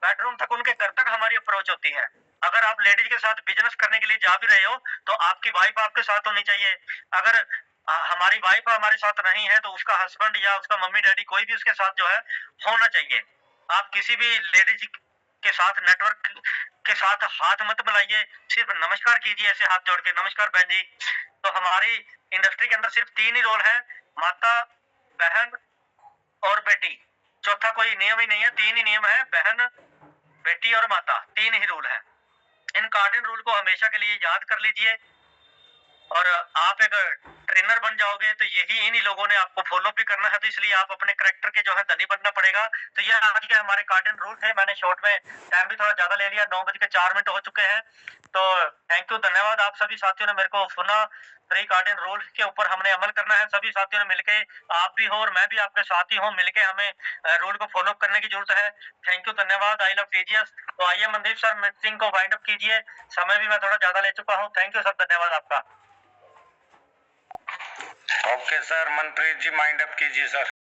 बेडरूम तक, उनके घर तक हमारी अप्रोच होती है। अगर आप लेडीज के साथ बिजनेस करने के लिए जा भी रहे हो तो आपकी वाइफ आपके साथ होनी चाहिए। अगर हमारी वाइफ हमारे साथ नहीं है तो उसका हस्बैंड या उसका मम्मी डैडी कोई भी उसके साथ जो है होना चाहिए। आप किसी भी लेडीज के साथ नेटवर्क के साथ हाथ मत मिलाइए, सिर्फ नमस्कार कीजिए ऐसे हाथ जोड़ के, नमस्कार बहन जी। तो हमारी इंडस्ट्री के अंदर सिर्फ 3 ही रोल है, माता, बहन और बेटी। चौथा कोई नियम ही नहीं है, 3 ही नियम है, बहन, बेटी और माता, 3 ही रूल है। इन कार्डिन रूल को हमेशा के लिए याद कर लीजिए और आप एक ट्रेनर बन जाओगे तो यही इन्हीं लोगों ने आपको फॉलो भी करना है, तो इसलिए आप अपने करैक्टर के जो है धनी बनना पड़ेगा। तो ये आज के हमारे कार्डिन रूल थे। मैंने शॉर्ट में टाइम भी थोड़ा ज्यादा ले लिया, 9:04 हो चुके हैं। तो थैंक यू, धन्यवाद। आप सभी साथियों ने मेरे को सुना। 3 कार्डिन रूल के ऊपर हमने अमल करना है, सभी साथियों ने मिलके, आप भी हो और मैं भी आपके साथी हूँ, मिलके हमें रूल को फॉलो करने की जरूरत है। थैंक यू, धन्यवाद। I love TGS. तो आइए मनदीप सर, मीटिंग को वाइंड अप कीजिए, समय भी मैं थोड़ा ज्यादा ले चुका हूँ। थैंक यू सर, धन्यवाद आपका। ओके सर, मनप्रीत जी माइंड अप कीजिए सर।